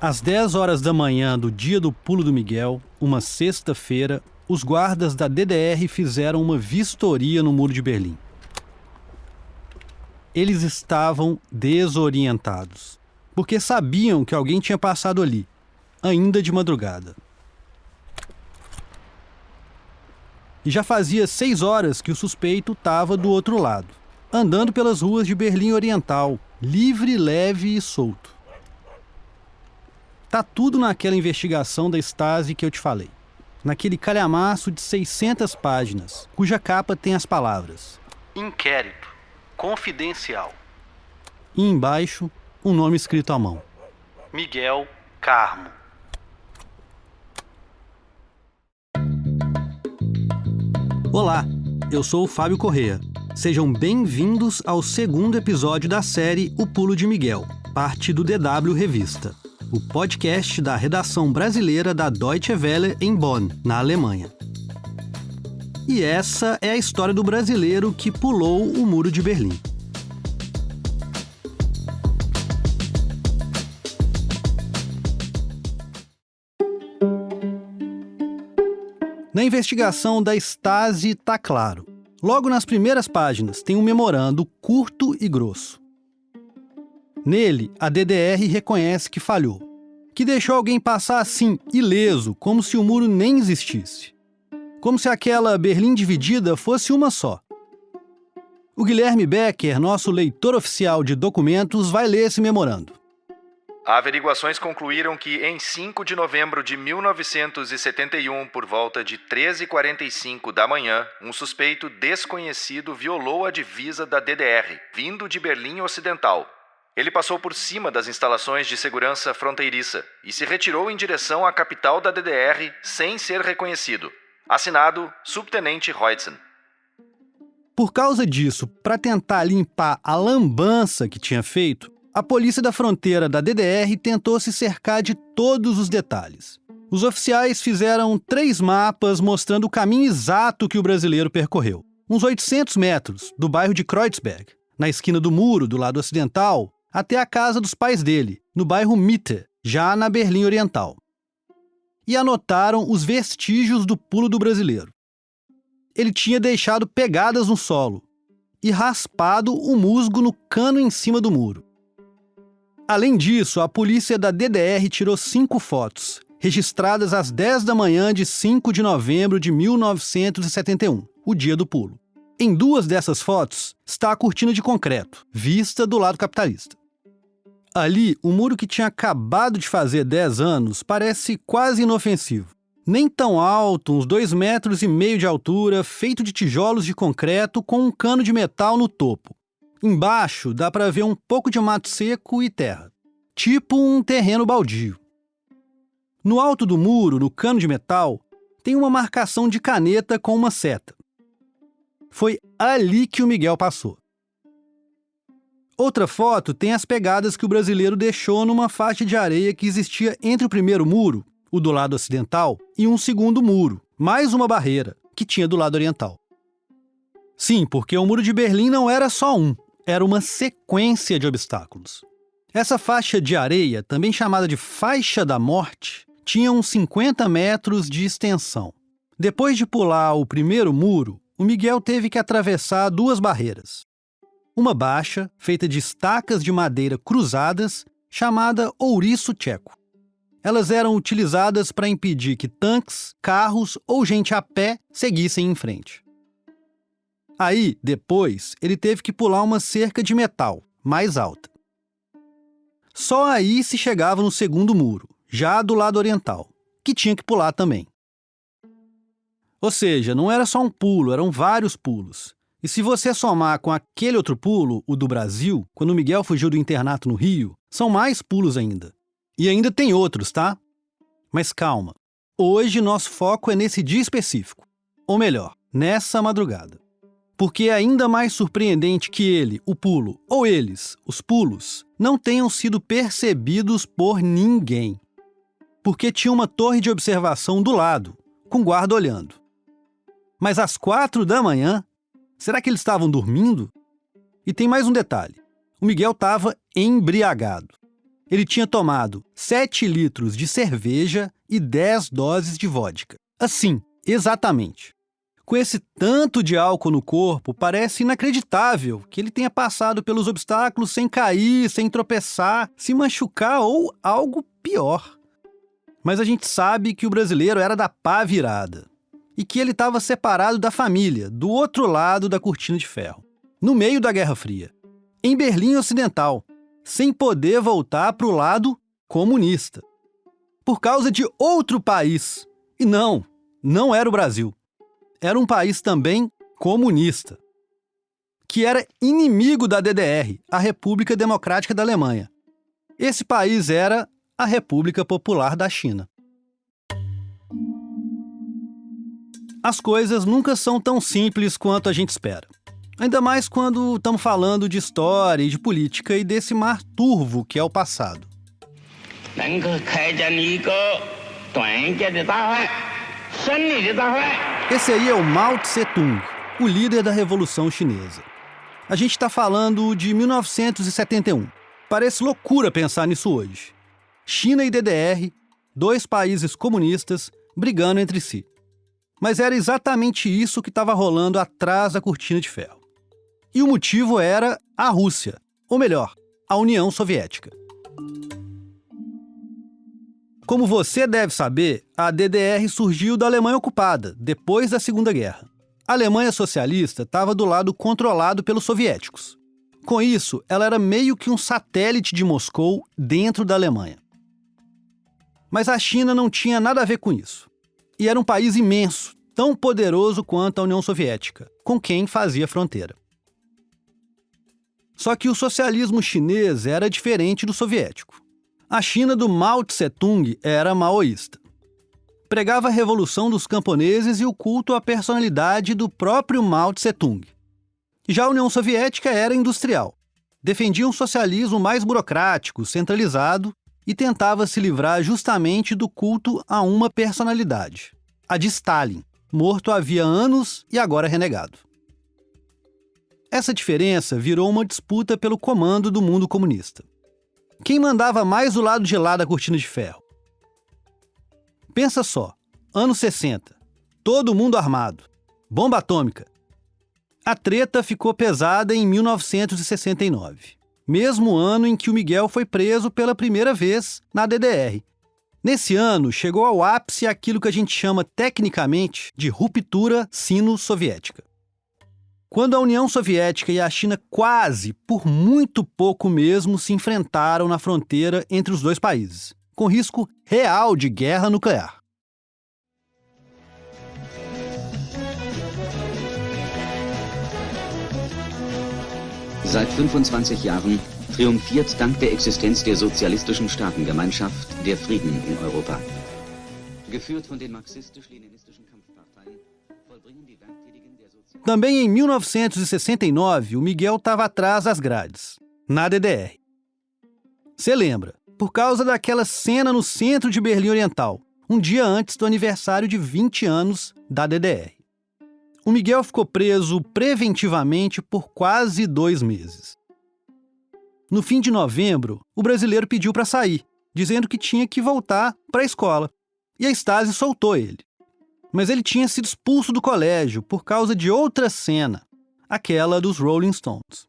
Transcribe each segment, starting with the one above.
Às 10 horas da manhã do dia do pulo do Miguel, uma sexta-feira, os guardas da DDR fizeram uma vistoria no Muro de Berlim. Eles estavam desorientados, porque sabiam que alguém tinha passado ali, ainda de madrugada. E já fazia 6 horas que o suspeito estava do outro lado, andando pelas ruas de Berlim Oriental, livre, leve e solto. Tá tudo naquela investigação da Stasi que eu te falei. Naquele calhamaço de 600 páginas, cuja capa tem as palavras Inquérito Confidencial. E embaixo, um nome escrito à mão. Miguel Carmo. Olá, eu sou o Fábio Corrêa. Sejam bem-vindos ao segundo episódio da série O Pulo de Miguel, parte do DW Revista, o podcast da redação brasileira da Deutsche Welle em Bonn, na Alemanha. E essa é a história do brasileiro que pulou o Muro de Berlim. Na investigação da Stasi tá claro. Logo nas primeiras páginas tem um memorando curto e grosso. Nele, a DDR reconhece que falhou, que deixou alguém passar assim, ileso, como se o muro nem existisse. Como se aquela Berlim dividida fosse uma só. O Guilherme Becker, nosso leitor oficial de documentos, vai ler esse memorando. Averiguações concluíram que, em 5 de novembro de 1971, por volta de 13h45 da manhã, um suspeito desconhecido violou a divisa da DDR, vindo de Berlim Ocidental. Ele passou por cima das instalações de segurança fronteiriça e se retirou em direção à capital da DDR sem ser reconhecido. Assinado, Subtenente Reutzen. Por causa disso, para tentar limpar a lambança que tinha feito, a polícia da fronteira da DDR tentou se cercar de todos os detalhes. Os oficiais fizeram 3 mapas mostrando o caminho exato que o brasileiro percorreu. Uns 800 metros, do bairro de Kreuzberg, na esquina do muro, do lado ocidental, até a casa dos pais dele, no bairro Mitte, já na Berlim Oriental. E anotaram os vestígios do pulo do brasileiro. Ele tinha deixado pegadas no solo e raspado o musgo no cano em cima do muro. Além disso, a polícia da DDR tirou 5 fotos, registradas às 10 da manhã de 5 de novembro de 1971, o dia do pulo. Em 2 dessas fotos está a cortina de concreto, vista do lado capitalista. Ali, o muro que tinha acabado de fazer 10 anos parece quase inofensivo. Nem tão alto, uns 2,5 metros de altura, feito de tijolos de concreto com um cano de metal no topo. Embaixo dá para ver um pouco de mato seco e terra, tipo um terreno baldio. No alto do muro, no cano de metal, tem uma marcação de caneta com uma seta. Foi ali que o Miguel passou. Outra foto tem as pegadas que o brasileiro deixou numa faixa de areia que existia entre o primeiro muro, o do lado ocidental, e um segundo muro, mais uma barreira, que tinha do lado oriental. Sim, porque o Muro de Berlim não era só um, era uma sequência de obstáculos. Essa faixa de areia, também chamada de Faixa da Morte, tinha uns 50 metros de extensão. Depois de pular o primeiro muro, o Miguel teve que atravessar 2 barreiras. Uma baixa, feita de estacas de madeira cruzadas, chamada ouriço tcheco. Elas eram utilizadas para impedir que tanques, carros ou gente a pé seguissem em frente. Aí, depois, ele teve que pular uma cerca de metal, mais alta. Só aí se chegava no segundo muro, já do lado oriental, que tinha que pular também. Ou seja, não era só um pulo, eram vários pulos. E se você somar com aquele outro pulo, o do Brasil, quando o Miguel fugiu do internato no Rio, são mais pulos ainda. E ainda tem outros, tá? Mas calma, hoje nosso foco é nesse dia específico. Ou melhor, nessa madrugada. Porque é ainda mais surpreendente que ele, o pulo, ou eles, os pulos, não tenham sido percebidos por ninguém. Porque tinha uma torre de observação do lado, com guarda olhando. Mas às 4 da manhã, será que eles estavam dormindo? E tem mais um detalhe. O Miguel estava embriagado. ele tinha tomado 7 litros de cerveja e 10 doses de vodka. Assim, exatamente. Com esse tanto de álcool no corpo, parece inacreditável que ele tenha passado pelos obstáculos sem cair, sem tropeçar, se machucar ou algo pior. Mas a gente sabe que o brasileiro era da pá virada e que ele estava separado da família, do outro lado da cortina de ferro, no meio da Guerra Fria, em Berlim Ocidental, sem poder voltar para o lado comunista, por causa de outro país. E não era o Brasil. Era um país também comunista, que era inimigo da DDR, a República Democrática da Alemanha. Esse país era a República Popular da China. As coisas nunca são tão simples quanto a gente espera. Ainda mais quando estamos falando de história e de política e desse mar turvo que é o passado. Esse aí é o Mao Tse-tung, o líder da Revolução Chinesa. A gente está falando de 1971. Parece loucura pensar nisso hoje. China e DDR, 2 países comunistas brigando entre si. Mas era exatamente isso que estava rolando atrás da cortina de ferro. E o motivo era a Rússia, ou melhor, a União Soviética. Como você deve saber, a DDR surgiu da Alemanha ocupada, depois da Segunda Guerra. A Alemanha socialista estava do lado controlado pelos soviéticos. Com isso, ela era meio que um satélite de Moscou dentro da Alemanha. Mas a China não tinha nada a ver com isso. E era um país imenso, tão poderoso quanto a União Soviética, com quem fazia fronteira. Só que o socialismo chinês era diferente do soviético. A China do Mao Tse-tung era maoísta. Pregava a revolução dos camponeses e o culto à personalidade do próprio Mao Tse-tung. Já a União Soviética era industrial. Defendia um socialismo mais burocrático, centralizado, e tentava se livrar justamente do culto a uma personalidade, a de Stalin, morto havia anos e agora renegado. Essa diferença virou uma disputa pelo comando do mundo comunista. Quem mandava mais do lado de lá da cortina de ferro? Pensa só, anos 60, todo mundo armado, bomba atômica. A treta ficou pesada em 1969, mesmo ano em que o Miguel foi preso pela primeira vez na DDR. Nesse ano, chegou ao ápice aquilo que a gente chama tecnicamente de ruptura sino-soviética. Quando a União Soviética e a China quase, por muito pouco mesmo, se enfrentaram na fronteira entre os dois países, com risco real de guerra nuclear. Seit 25 Jahren triumphiert dank der Existenz der sozialistischen Staatengemeinschaft der Frieden in Europa. Geführt von den marxistisch-leninistischen Kampfparteien vollbringen die Werktätigen der Também em 1969, o Miguel estava atrás das grades, na DDR. Você lembra, por causa daquela cena no centro de Berlim Oriental, um dia antes do aniversário de 20 anos da DDR. O Miguel ficou preso preventivamente por quase 2 meses. No fim de novembro, o brasileiro pediu para sair, dizendo que tinha que voltar para a escola, e a Stasi soltou ele. Mas ele tinha sido expulso do colégio por causa de outra cena, aquela dos Rolling Stones.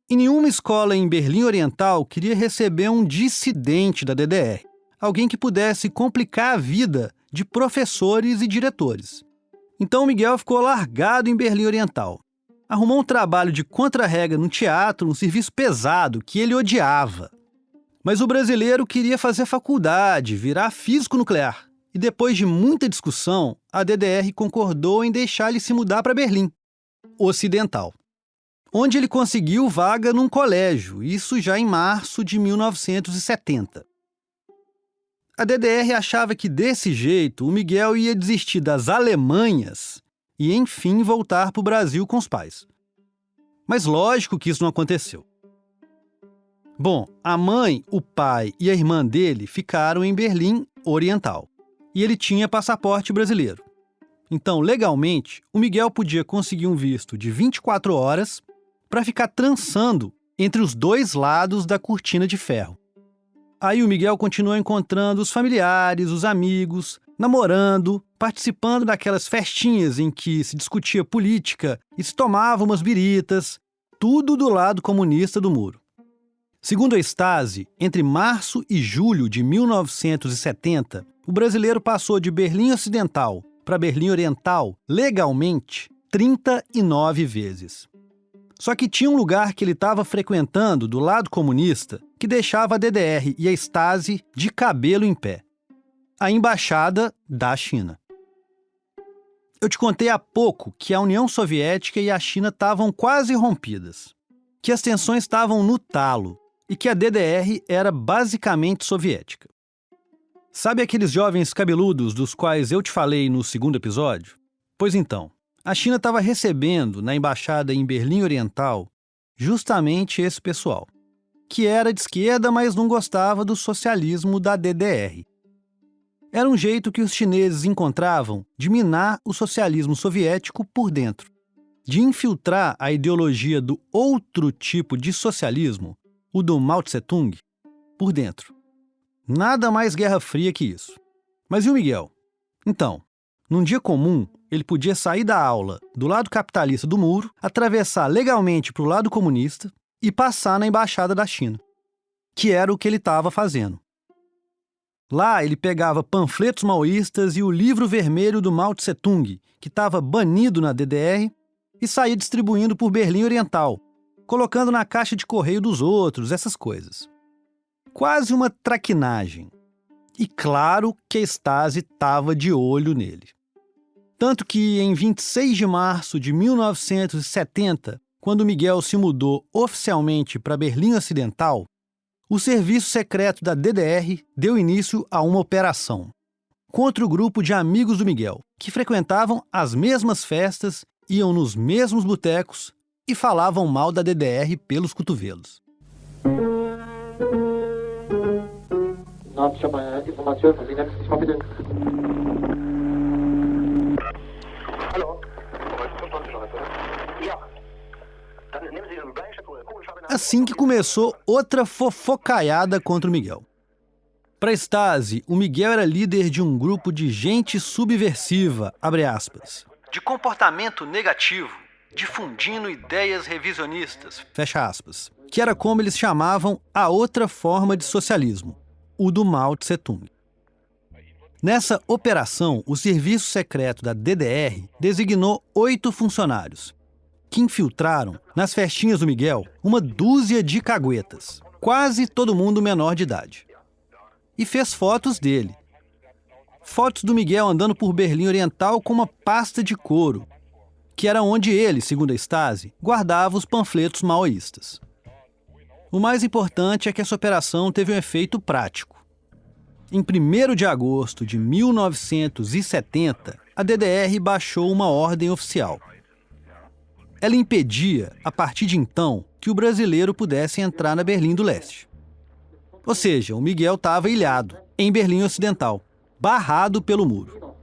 E nenhuma escola em Berlim Oriental queria receber um dissidente da DDR, alguém que pudesse complicar a vida de professores e diretores. Então o Miguel ficou largado em Berlim Oriental. Arrumou um trabalho de contra-rega no teatro, um serviço pesado que ele odiava. Mas o brasileiro queria fazer faculdade, virar físico nuclear. E depois de muita discussão, a DDR concordou em deixar ele se mudar para Berlim Ocidental, onde ele conseguiu vaga num colégio, isso já em março de 1970. A DDR achava que desse jeito o Miguel ia desistir das Alemanhas e, enfim, voltar para o Brasil com os pais. Mas lógico que isso não aconteceu. Bom, a mãe, o pai e a irmã dele ficaram em Berlim Oriental e ele tinha passaporte brasileiro. Então, legalmente, o Miguel podia conseguir um visto de 24 horas para ficar trançando entre os dois lados da cortina de ferro, Aí o Miguel continuou encontrando os familiares, os amigos, namorando, participando daquelas festinhas em que se discutia política e se tomava umas biritas, tudo do lado comunista do muro. Segundo a Stasi, entre março e julho de 1970, o brasileiro passou de Berlim Ocidental para Berlim Oriental, legalmente, 39 vezes. Só que tinha um lugar que ele estava frequentando do lado comunista que deixava a DDR e a Stasi de cabelo em pé. A Embaixada da China. Eu te contei há pouco que a União Soviética e a China estavam quase rompidas, que as tensões estavam no talo e que a DDR era basicamente soviética. Sabe aqueles jovens cabeludos dos quais eu te falei no segundo episódio? Pois então, a China estava recebendo na embaixada em Berlim Oriental justamente esse pessoal, que era de esquerda, mas não gostava do socialismo da DDR. Era um jeito que os chineses encontravam de minar o socialismo soviético por dentro, de infiltrar a ideologia do outro tipo de socialismo, o do Mao Tse-tung, por dentro. Nada mais Guerra Fria que isso. Mas e o Miguel? Então, num dia comum, ele podia sair da aula do lado capitalista do muro, atravessar legalmente para o lado comunista e passar na embaixada da China, que era o que ele estava fazendo. Lá ele pegava panfletos maoístas e o livro vermelho do Mao Tse-tung, que estava banido na DDR, e saía distribuindo por Berlim Oriental, colocando na caixa de correio dos outros, essas coisas. Quase uma traquinagem. E claro que a Stasi estava de olho nele. Tanto que em 26 de março de 1970, quando Miguel se mudou oficialmente para Berlim Ocidental, o serviço secreto da DDR deu início a uma operação contra o grupo de amigos do Miguel, que frequentavam as mesmas festas, iam nos mesmos botecos e falavam mal da DDR pelos cotovelos. Assim que começou outra fofocaiada contra o Miguel. Para Stasi, o Miguel era líder de um grupo de gente subversiva, abre aspas, de comportamento negativo, difundindo ideias revisionistas, fecha aspas, que era como eles chamavam a outra forma de socialismo, o do Mao Tse-tung. Nessa operação, o serviço secreto da DDR designou 8 funcionários, que infiltraram, nas festinhas do Miguel, uma dúzia de caguetas, quase todo mundo menor de idade. E fez fotos dele. Fotos do Miguel andando por Berlim Oriental com uma pasta de couro, que era onde ele, segundo a Stasi, guardava os panfletos maoístas. O mais importante é que essa operação teve um efeito prático. Em 1º de agosto de 1970, a DDR baixou uma ordem oficial. Ela impedia, a partir de então, que o brasileiro pudesse entrar na Berlim do Leste. Ou seja, o Miguel estava ilhado, em Berlim Ocidental, barrado pelo muro.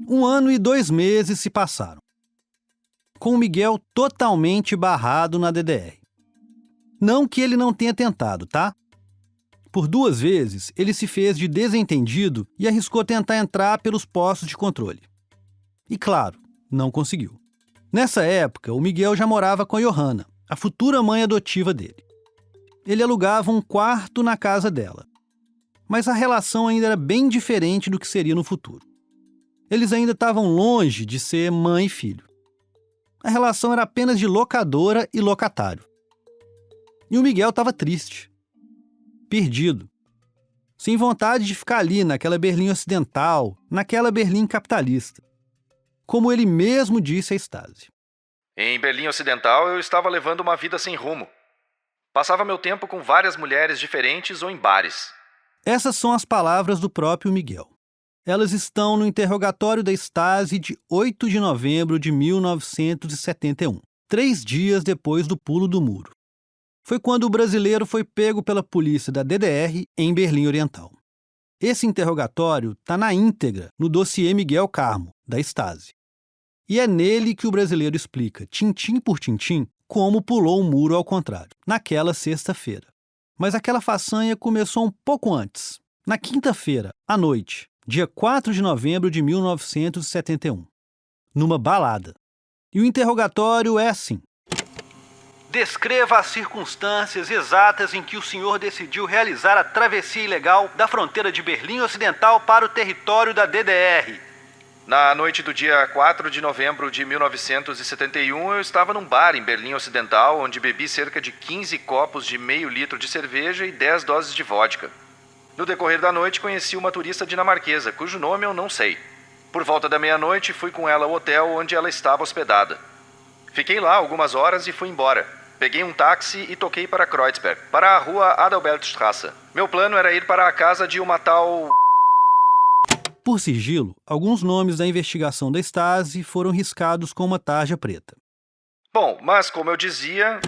1 ano e 2 meses se passaram, com o Miguel totalmente barrado na DDR. Não que ele não tenha tentado, tá? Por 2 vezes, ele se fez de desentendido e arriscou tentar entrar pelos postos de controle. E claro, não conseguiu. Nessa época, o Miguel já morava com a Johanna, a futura mãe adotiva dele. Ele alugava um quarto na casa dela. Mas a relação ainda era bem diferente do que seria no futuro. Eles ainda estavam longe de ser mãe e filho. A relação era apenas de locadora e locatário. E o Miguel estava triste, perdido, sem vontade de ficar ali naquela Berlim Ocidental, naquela Berlim capitalista. Como ele mesmo disse a Stasi. Em Berlim Ocidental, eu estava levando uma vida sem rumo. Passava meu tempo com várias mulheres diferentes ou em bares. Essas são as palavras do próprio Miguel. Elas estão no interrogatório da Stasi de 8 de novembro de 1971, 3 dias depois do pulo do muro. Foi quando o brasileiro foi pego pela polícia da DDR em Berlim Oriental. Esse interrogatório está na íntegra no dossiê Miguel Carmo, da Stasi. E é nele que o brasileiro explica, tintim por tintim, como pulou o muro ao contrário, naquela sexta-feira. Mas aquela façanha começou um pouco antes, na quinta-feira, à noite, dia 4 de novembro de 1971, numa balada. E o interrogatório é assim: descreva as circunstâncias exatas em que o senhor decidiu realizar a travessia ilegal da fronteira de Berlim Ocidental para o território da DDR. Na noite do dia 4 de novembro de 1971, eu estava num bar em Berlim Ocidental, onde bebi cerca de 15 copos de meio litro de cerveja e 10 doses de vodka. No decorrer da noite, conheci uma turista dinamarquesa, cujo nome eu não sei. Por volta da meia-noite, fui com ela ao hotel onde ela estava hospedada. Fiquei lá algumas horas e fui embora. Peguei um táxi e toquei para Kreuzberg, para a rua Adalbertstrasse. Meu plano era ir para a casa de uma tal... Por sigilo, alguns nomes da investigação da Stasi foram riscados com uma tarja preta. Bom, mas como eu dizia,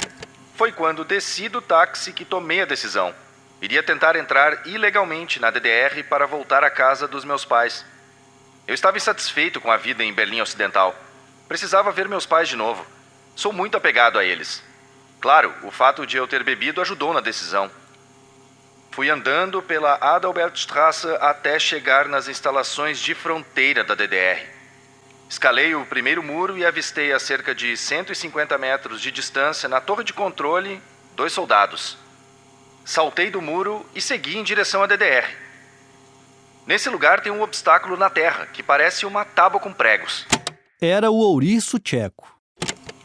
foi quando desci do táxi que tomei a decisão. Iria tentar entrar ilegalmente na DDR para voltar à casa dos meus pais. Eu estava insatisfeito com a vida em Berlim Ocidental. Precisava ver meus pais de novo. Sou muito apegado a eles. Claro, o fato de eu ter bebido ajudou na decisão. Fui andando pela Adalbertstrasse até chegar nas instalações de fronteira da DDR. Escalei o primeiro muro e avistei a cerca de 150 metros de distância, na torre de controle, 2 soldados. Saltei do muro e segui em direção à DDR. Nesse lugar tem um obstáculo na terra, que parece uma tábua com pregos. Era o ouriço tcheco.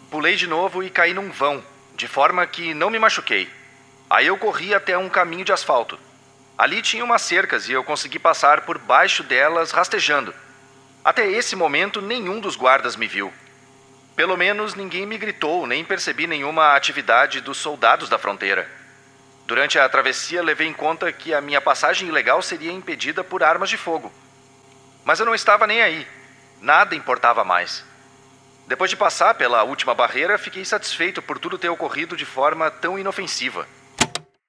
Pulei de novo e caí num vão, de forma que não me machuquei. Aí eu corri até um caminho de asfalto. Ali tinha umas cercas e eu consegui passar por baixo delas rastejando. Até esse momento, nenhum dos guardas me viu. Pelo menos ninguém me gritou, nem percebi nenhuma atividade dos soldados da fronteira. Durante a travessia, levei em conta que a minha passagem ilegal seria impedida por armas de fogo. Mas eu não estava nem aí. Nada importava mais. Depois de passar pela última barreira, fiquei satisfeito por tudo ter ocorrido de forma tão inofensiva.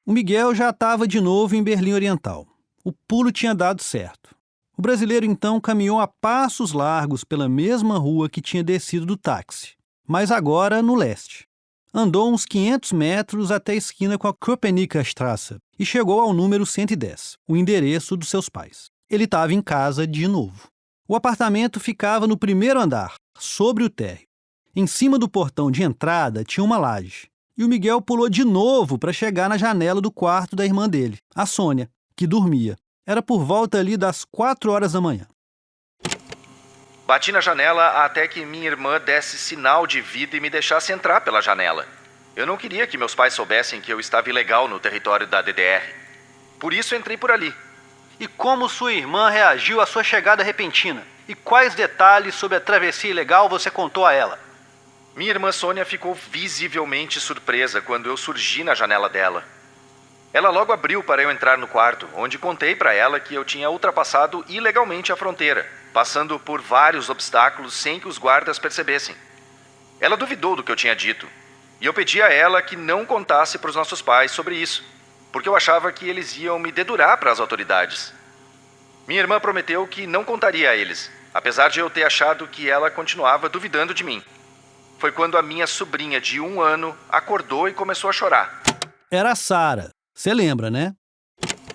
O Miguel já estava de novo em Berlim Oriental. O pulo tinha dado certo. O brasileiro, então, caminhou a passos largos pela mesma rua que tinha descido do táxi, mas agora no leste. Andou uns 500 metros até a esquina com a Köpenickstrasse e chegou ao número 110, o endereço dos seus pais. Ele estava em casa de novo. O apartamento ficava no primeiro andar, sobre o térreo. Em cima do portão de entrada tinha uma laje. E o Miguel pulou de novo para chegar na janela do quarto da irmã dele, a Sônia, que dormia. Era por volta ali das 4 horas da manhã. Bati na janela até que minha irmã desse sinal de vida e me deixasse entrar pela janela. Eu não queria que meus pais soubessem que eu estava ilegal no território da DDR. Por isso entrei por ali. E como sua irmã reagiu à sua chegada repentina? E quais detalhes sobre a travessia ilegal você contou a ela? Minha irmã Sônia ficou visivelmente surpresa quando eu surgi na janela dela. Ela logo abriu para eu entrar no quarto, onde contei para ela que eu tinha ultrapassado ilegalmente a fronteira, passando por vários obstáculos sem que os guardas percebessem. Ela duvidou do que eu tinha dito, e eu pedi a ela que não contasse para os nossos pais sobre isso, porque eu achava que eles iam me dedurar para as autoridades. Minha irmã prometeu que não contaria a eles, apesar de eu ter achado que ela continuava duvidando de mim. Foi quando a minha sobrinha de 1 ano acordou e começou a chorar. Era a Sara. Você lembra, né?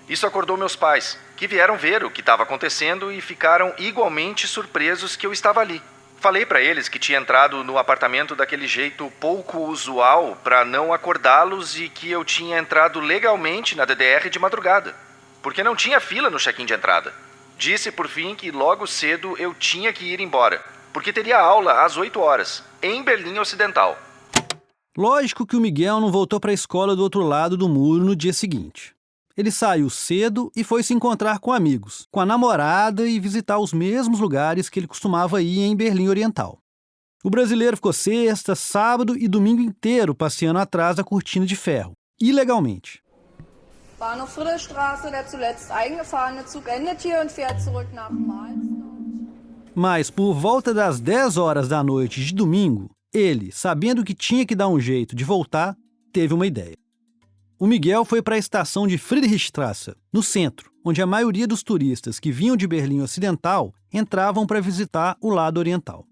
Isso acordou meus pais, que vieram ver o que estava acontecendo e ficaram igualmente surpresos que eu estava ali. Falei para eles que tinha entrado no apartamento daquele jeito pouco usual para não acordá-los e que eu tinha entrado legalmente na DDR de madrugada, porque não tinha fila no check-in de entrada. Disse, por fim, que logo cedo eu tinha que ir embora, porque teria aula às 8 horas, em Berlim Ocidental. Lógico que o Miguel não voltou para a escola do outro lado do muro no dia seguinte. Ele saiu cedo e foi se encontrar com amigos, com a namorada e visitar os mesmos lugares que ele costumava ir em Berlim Oriental. O brasileiro ficou sexta, sábado e domingo inteiro passeando atrás da cortina de ferro, ilegalmente. Bahnhof Friedrichstraße, der zuletzt eingefahrene Zug endet hier und fährt zurück nach Mahlsdorf. Mas por volta das 10 horas da noite de domingo, ele, sabendo que tinha que dar um jeito de voltar, teve uma ideia. O Miguel foi para a estação de Friedrichstraße, no centro, onde a maioria dos turistas que vinham de Berlim Ocidental entravam para visitar o lado oriental.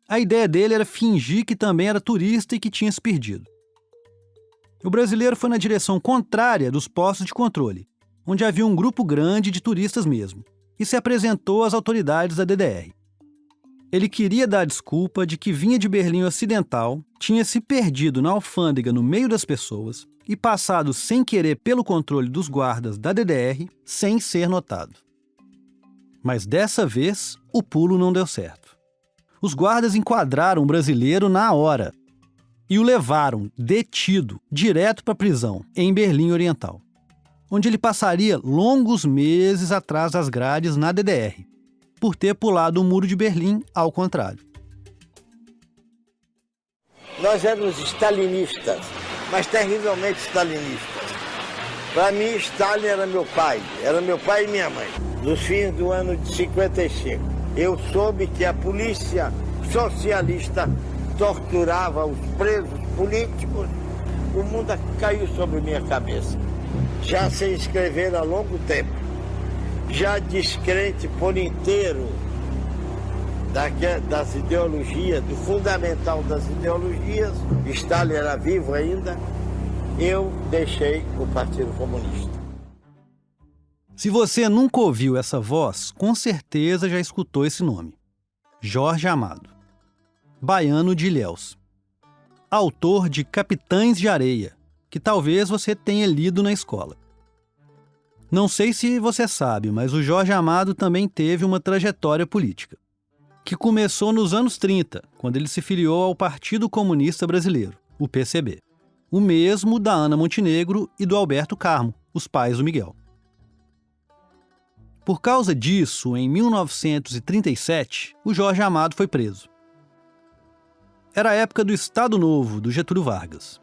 A ideia dele era fingir que também era turista e que tinha se perdido. O brasileiro foi na direção contrária dos postos de controle, onde havia um grupo grande de turistas mesmo, e se apresentou às autoridades da DDR. Ele queria dar a desculpa de que vinha de Berlim Ocidental, tinha se perdido na alfândega no meio das pessoas e passado sem querer pelo controle dos guardas da DDR sem ser notado. Mas dessa vez, o pulo não deu certo. Os guardas enquadraram o brasileiro na hora e o levaram, detido, direto para a prisão, em Berlim Oriental, onde ele passaria longos meses atrás das grades na DDR, por ter pulado o muro de Berlim ao contrário. Nós éramos stalinistas, mas terrivelmente stalinistas. Para mim, Stalin era meu pai e minha mãe. Nos fins do ano de 55, eu soube que a polícia socialista torturava os presos políticos. O mundo caiu sobre minha cabeça. Já sem escrever há longo tempo, já descrente por inteiro das ideologias, do fundamental das ideologias, Stalin era vivo ainda, eu deixei o Partido Comunista. Se você nunca ouviu essa voz, com certeza já escutou esse nome. Jorge Amado. Baiano de Ilhéus. Autor de Capitães de Areia, que talvez você tenha lido na escola. Não sei se você sabe, mas o Jorge Amado também teve uma trajetória política, que começou nos anos 30, quando ele se filiou ao Partido Comunista Brasileiro, o PCB. O mesmo da Ana Montenegro e do Alberto Carmo, os pais do Miguel. Por causa disso, em 1937, o Jorge Amado foi preso. Era a época do Estado Novo, do Getúlio Vargas.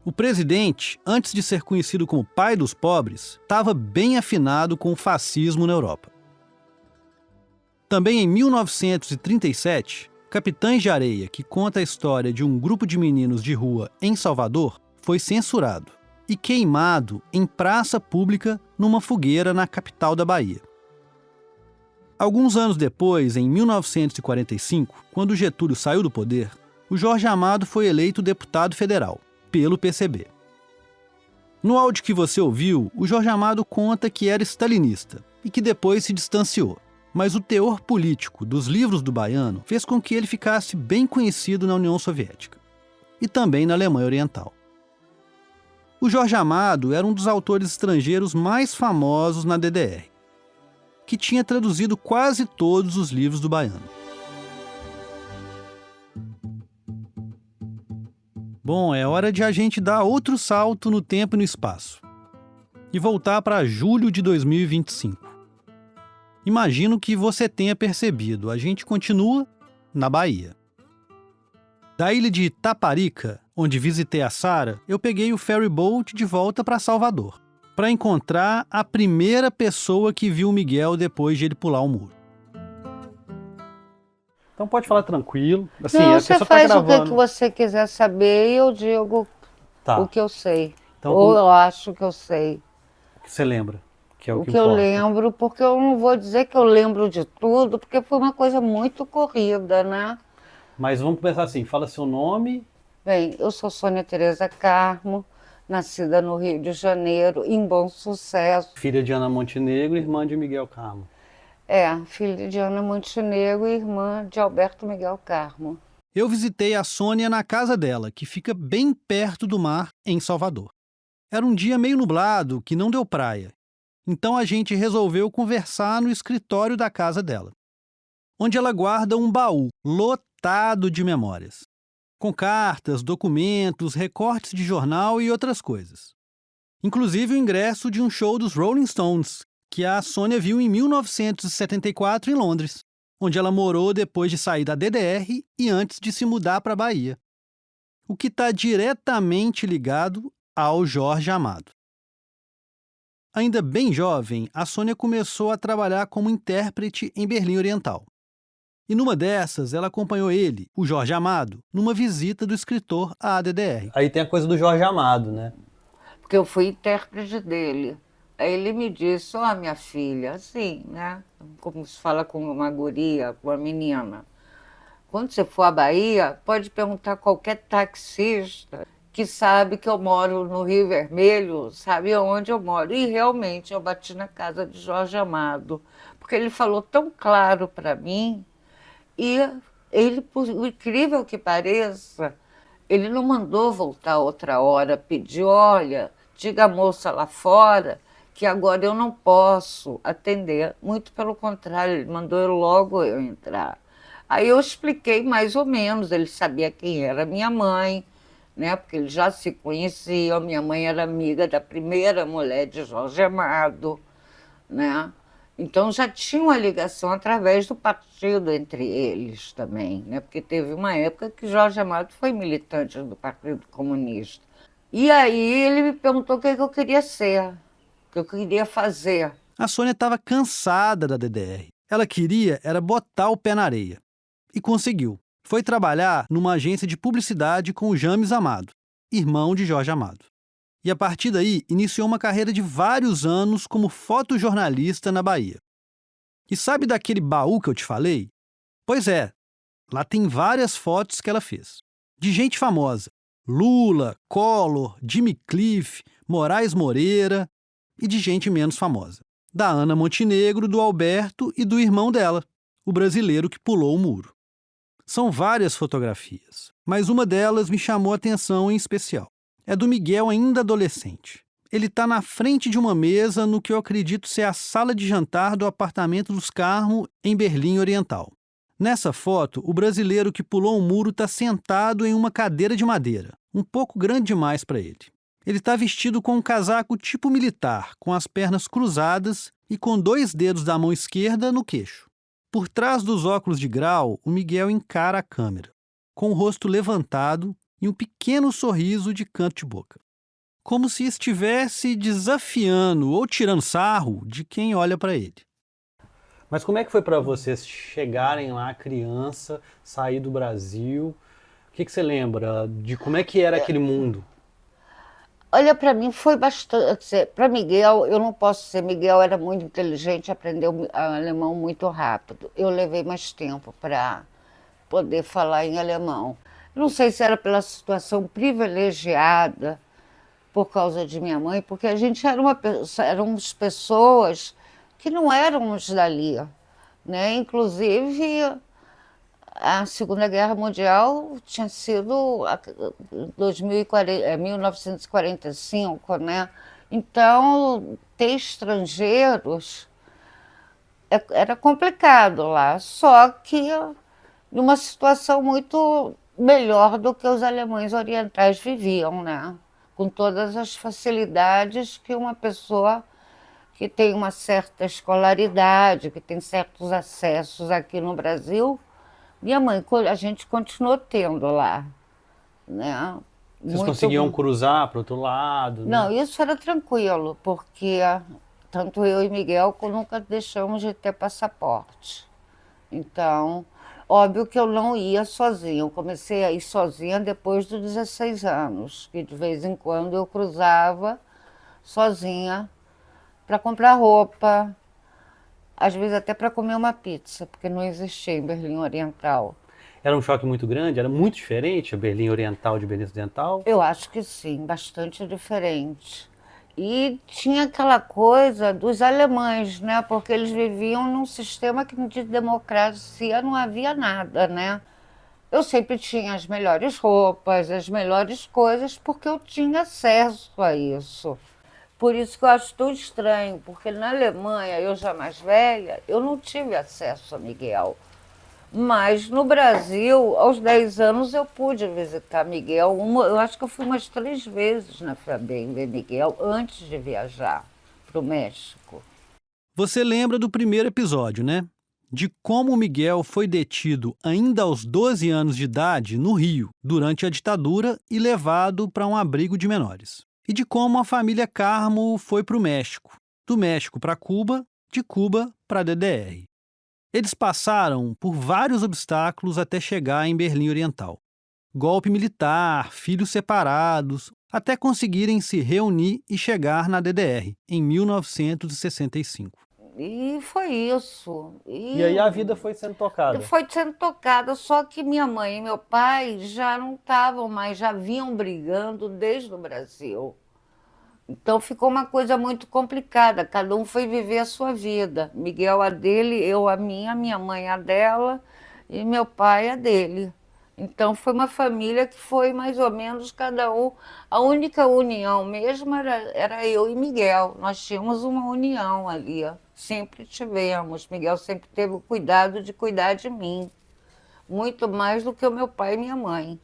O presidente, antes de ser conhecido como pai dos pobres, estava bem afinado com o fascismo na Europa. Também em 1937, Capitães de Areia, que conta a história de um grupo de meninos de rua em Salvador, foi censurado e queimado em praça pública numa fogueira na capital da Bahia. Alguns anos depois, em 1945, quando Getúlio saiu do poder, o Jorge Amado foi eleito deputado federal, pelo PCB. No áudio que você ouviu, o Jorge Amado conta que era stalinista e que depois se distanciou, mas o teor político dos livros do baiano fez com que ele ficasse bem conhecido na União Soviética e também na Alemanha Oriental. O Jorge Amado era um dos autores estrangeiros mais famosos na DDR, que tinha traduzido quase todos os livros do baiano. Bom, é hora de a gente dar outro salto no tempo e no espaço e voltar para julho de 2025. Imagino que você tenha percebido, a gente continua na Bahia. Da ilha de Itaparica, onde visitei a Sara, eu peguei o ferry boat de volta para Salvador, para encontrar a primeira pessoa que viu o Miguel depois de ele pular o muro. Então pode falar tranquilo. Assim, não, a você pessoa faz tá o gravando. que você quiser saber e eu digo o que eu sei. Então, Ou eu acho que eu sei. O que você lembra? Que é o O que que eu importa. lembro, porque eu não vou dizer que eu lembro de tudo, porque foi uma coisa muito corrida, né? Mas vamos começar assim, fala seu nome. Bem, eu sou Sônia Tereza Carmo, nascida no Rio de Janeiro, em Bom Sucesso. Filha de Ana Montenegro, irmã de Miguel Carmo. Filha de Ana Montenegro e irmã de Alberto Miguel Carmo. Eu visitei a Sônia na casa dela, que fica bem perto do mar, em Salvador. Era um dia meio nublado, que não deu praia. Então a gente resolveu conversar no escritório da casa dela, onde ela guarda um baú lotado de memórias, com cartas, documentos, recortes de jornal e outras coisas. Inclusive o ingresso de um show dos Rolling Stones, que a Sônia viu em 1974 em Londres, onde ela morou depois de sair da DDR e antes de se mudar para a Bahia, o que está diretamente ligado ao Jorge Amado. Ainda bem jovem, a Sônia começou a trabalhar como intérprete em Berlim Oriental. E numa dessas, ela acompanhou ele, o Jorge Amado, numa visita do escritor à DDR. Aí tem a coisa do Jorge Amado, né? Porque eu fui intérprete dele. Aí ele me disse, minha filha, assim, né? Como se fala com uma guria, com uma menina. Quando você for à Bahia, pode perguntar a qualquer taxista que sabe que eu moro no Rio Vermelho, sabe onde eu moro. E realmente eu bati na casa de Jorge Amado, porque ele falou tão claro para mim, e ele, por incrível que pareça, ele não mandou voltar outra hora, pedir, olha, diga à moça lá fora que agora eu não posso atender. Muito pelo contrário, ele mandou logo eu entrar. Aí eu expliquei mais ou menos, ele sabia quem era minha mãe, né? Porque eles já se conheciam, minha mãe era amiga da primeira mulher de Jorge Amado, né? Então já tinha uma ligação através do partido entre eles também, né? Porque teve uma época que Jorge Amado foi militante do Partido Comunista. E aí ele me perguntou o que eu queria ser, o que eu queria fazer. A Sônia estava cansada da DDR. Ela queria era botar o pé na areia. E conseguiu. Foi trabalhar numa agência de publicidade com o James Amado, irmão de Jorge Amado. E a partir daí, iniciou uma carreira de vários anos como fotojornalista na Bahia. E sabe daquele baú que eu te falei? Pois é, lá tem várias fotos que ela fez. De gente famosa. Lula, Collor, Jimmy Cliff, Moraes Moreira e de gente menos famosa. Da Ana Montenegro, do Alberto e do irmão dela, o brasileiro que pulou o muro. São várias fotografias, mas uma delas me chamou a atenção em especial. É do Miguel ainda adolescente. Ele está na frente de uma mesa no que eu acredito ser a sala de jantar do apartamento dos Carmo, em Berlim Oriental. Nessa foto, o brasileiro que pulou o muro está sentado em uma cadeira de madeira, um pouco grande demais para ele. Ele está vestido com um casaco tipo militar, com as pernas cruzadas e com 2 dedos da mão esquerda no queixo. Por trás dos óculos de grau, o Miguel encara a câmera, com o rosto levantado e um pequeno sorriso de canto de boca. Como se estivesse desafiando ou tirando sarro de quem olha para ele. Mas como é que foi para vocês chegarem lá, criança, sair do Brasil? O que você lembra de como é que era aquele mundo? Olha, para mim foi bastante. Para Miguel, eu não posso dizer, Miguel era muito inteligente, aprendeu alemão muito rápido. Eu levei mais tempo para poder falar em alemão. Não sei se era pela situação privilegiada, por causa de minha mãe, porque a gente éramos pessoas que não éramos dali, né? Inclusive, a Segunda Guerra Mundial tinha sido em 1945, né? Então, ter estrangeiros era complicado lá, só que numa situação muito melhor do que os alemães orientais viviam, né? Com todas as facilidades que uma pessoa que tem uma certa escolaridade, que tem certos acessos aqui no Brasil, minha mãe, a gente continuou tendo lá, né? Vocês Muito conseguiam bom. cruzar para o outro lado? Não, né? isso era tranquilo, porque tanto eu e Miguel nunca deixamos de ter passaporte. Então, óbvio que eu não ia sozinha. Eu comecei a ir sozinha depois dos 16 anos, que de vez em quando eu cruzava sozinha para comprar roupa, às vezes até para comer uma pizza, porque não existia em Berlim Oriental. Era um choque muito grande? Era muito diferente a Berlim Oriental de Berlim Ocidental? Eu acho que sim, bastante diferente. E tinha aquela coisa dos alemães, né? Porque eles viviam num sistema que de democracia não havia nada, né? Eu sempre tinha as melhores roupas, as melhores coisas, porque eu tinha acesso a isso. Por isso que eu acho tão estranho, porque na Alemanha, eu já mais velha, eu não tive acesso a Miguel. Mas no Brasil, aos 10 anos, eu pude visitar Miguel. Eu acho que eu fui umas 3 vezes na FEBEM ver Miguel antes de viajar para o México. Você lembra do primeiro episódio, né? De como o Miguel foi detido ainda aos 12 anos de idade no Rio, durante a ditadura, e levado para um abrigo de menores. E de como a família Carmo foi para o México, do México para Cuba, de Cuba para a DDR. Eles passaram por vários obstáculos até chegar em Berlim Oriental. Golpe militar, filhos separados, até conseguirem se reunir e chegar na DDR, em 1965. E foi isso. E aí a vida foi sendo tocada. Foi sendo tocada, só que minha mãe e meu pai já não estavam mais, já vinham brigando desde o Brasil. Então ficou uma coisa muito complicada, cada um foi viver a sua vida. Miguel a dele, eu a minha mãe a dela e meu pai a dele. Então foi uma família que foi mais ou menos cada um. A única união mesmo era eu e Miguel. Nós tínhamos uma união ali, sempre tivemos. Miguel sempre teve o cuidado de cuidar de mim, muito mais do que o meu pai e minha mãe.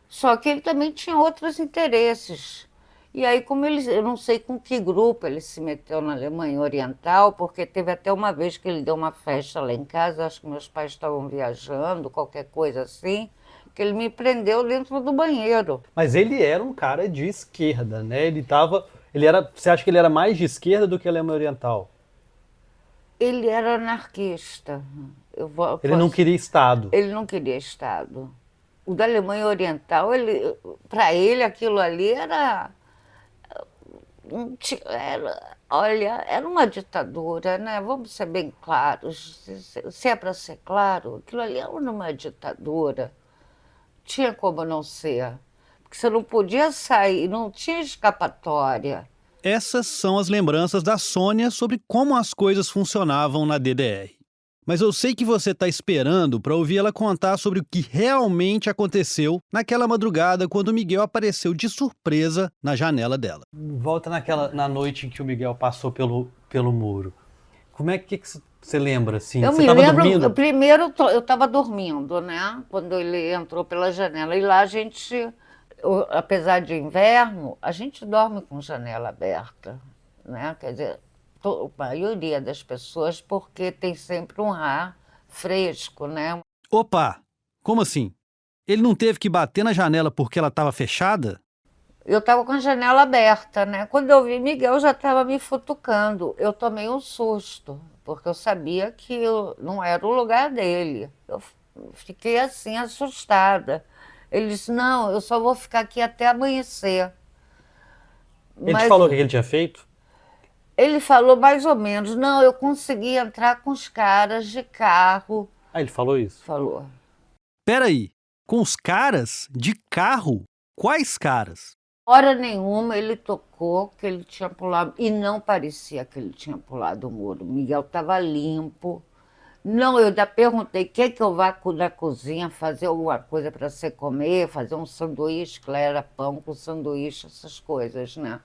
Só que ele também tinha outros interesses. E aí, como eu não sei com que grupo ele se meteu na Alemanha Oriental, porque teve até uma vez que ele deu uma festa lá em casa, acho que meus pais estavam viajando, qualquer coisa assim, que ele me prendeu dentro do banheiro. Mas ele era um cara de esquerda, né? Você acha que ele era mais de esquerda do que a Alemanha Oriental? Ele era anarquista. Ele não queria Estado. Ele não queria Estado. O da Alemanha Oriental, para ele aquilo ali era olha, era uma ditadura, né? Vamos ser bem claros. Se é para ser claro, aquilo ali era uma ditadura. Tinha como não ser. Porque você não podia sair, não tinha escapatória. Essas são as lembranças da Sônia sobre como as coisas funcionavam na DDR. Mas eu sei que você está esperando para ouvir ela contar sobre o que realmente aconteceu naquela madrugada quando o Miguel apareceu de surpresa na janela dela. Volta na noite em que o Miguel passou pelo muro. Como é que você lembra, assim? Eu Você me estava lembro, dormindo? primeiro eu estava dormindo, né? Quando ele entrou pela janela. E lá a gente, apesar de inverno, a gente dorme com janela aberta, né? Quer dizer, a maioria das pessoas, porque tem sempre um ar fresco, né? Opa! Como assim? Ele não teve que bater na janela porque ela estava fechada? Eu estava com a janela aberta, né? Quando eu vi Miguel, já estava me futucando. Eu tomei um susto, porque eu sabia que não era o lugar dele. Eu fiquei assim, assustada. Ele disse, não, eu só vou ficar aqui até amanhecer. Ele te falou o que ele tinha feito? Ele falou mais ou menos, não, eu consegui entrar com os caras de carro. Ah, ele falou isso? Falou. Peraí, com os caras de carro? Quais caras? Hora nenhuma ele tocou que ele tinha pulado, e não parecia que ele tinha pulado o muro. O Miguel estava limpo. Não, eu ainda perguntei, quer que eu vá na cozinha fazer alguma coisa para você comer, fazer um sanduíche, que lá era pão com sanduíche, essas coisas, né?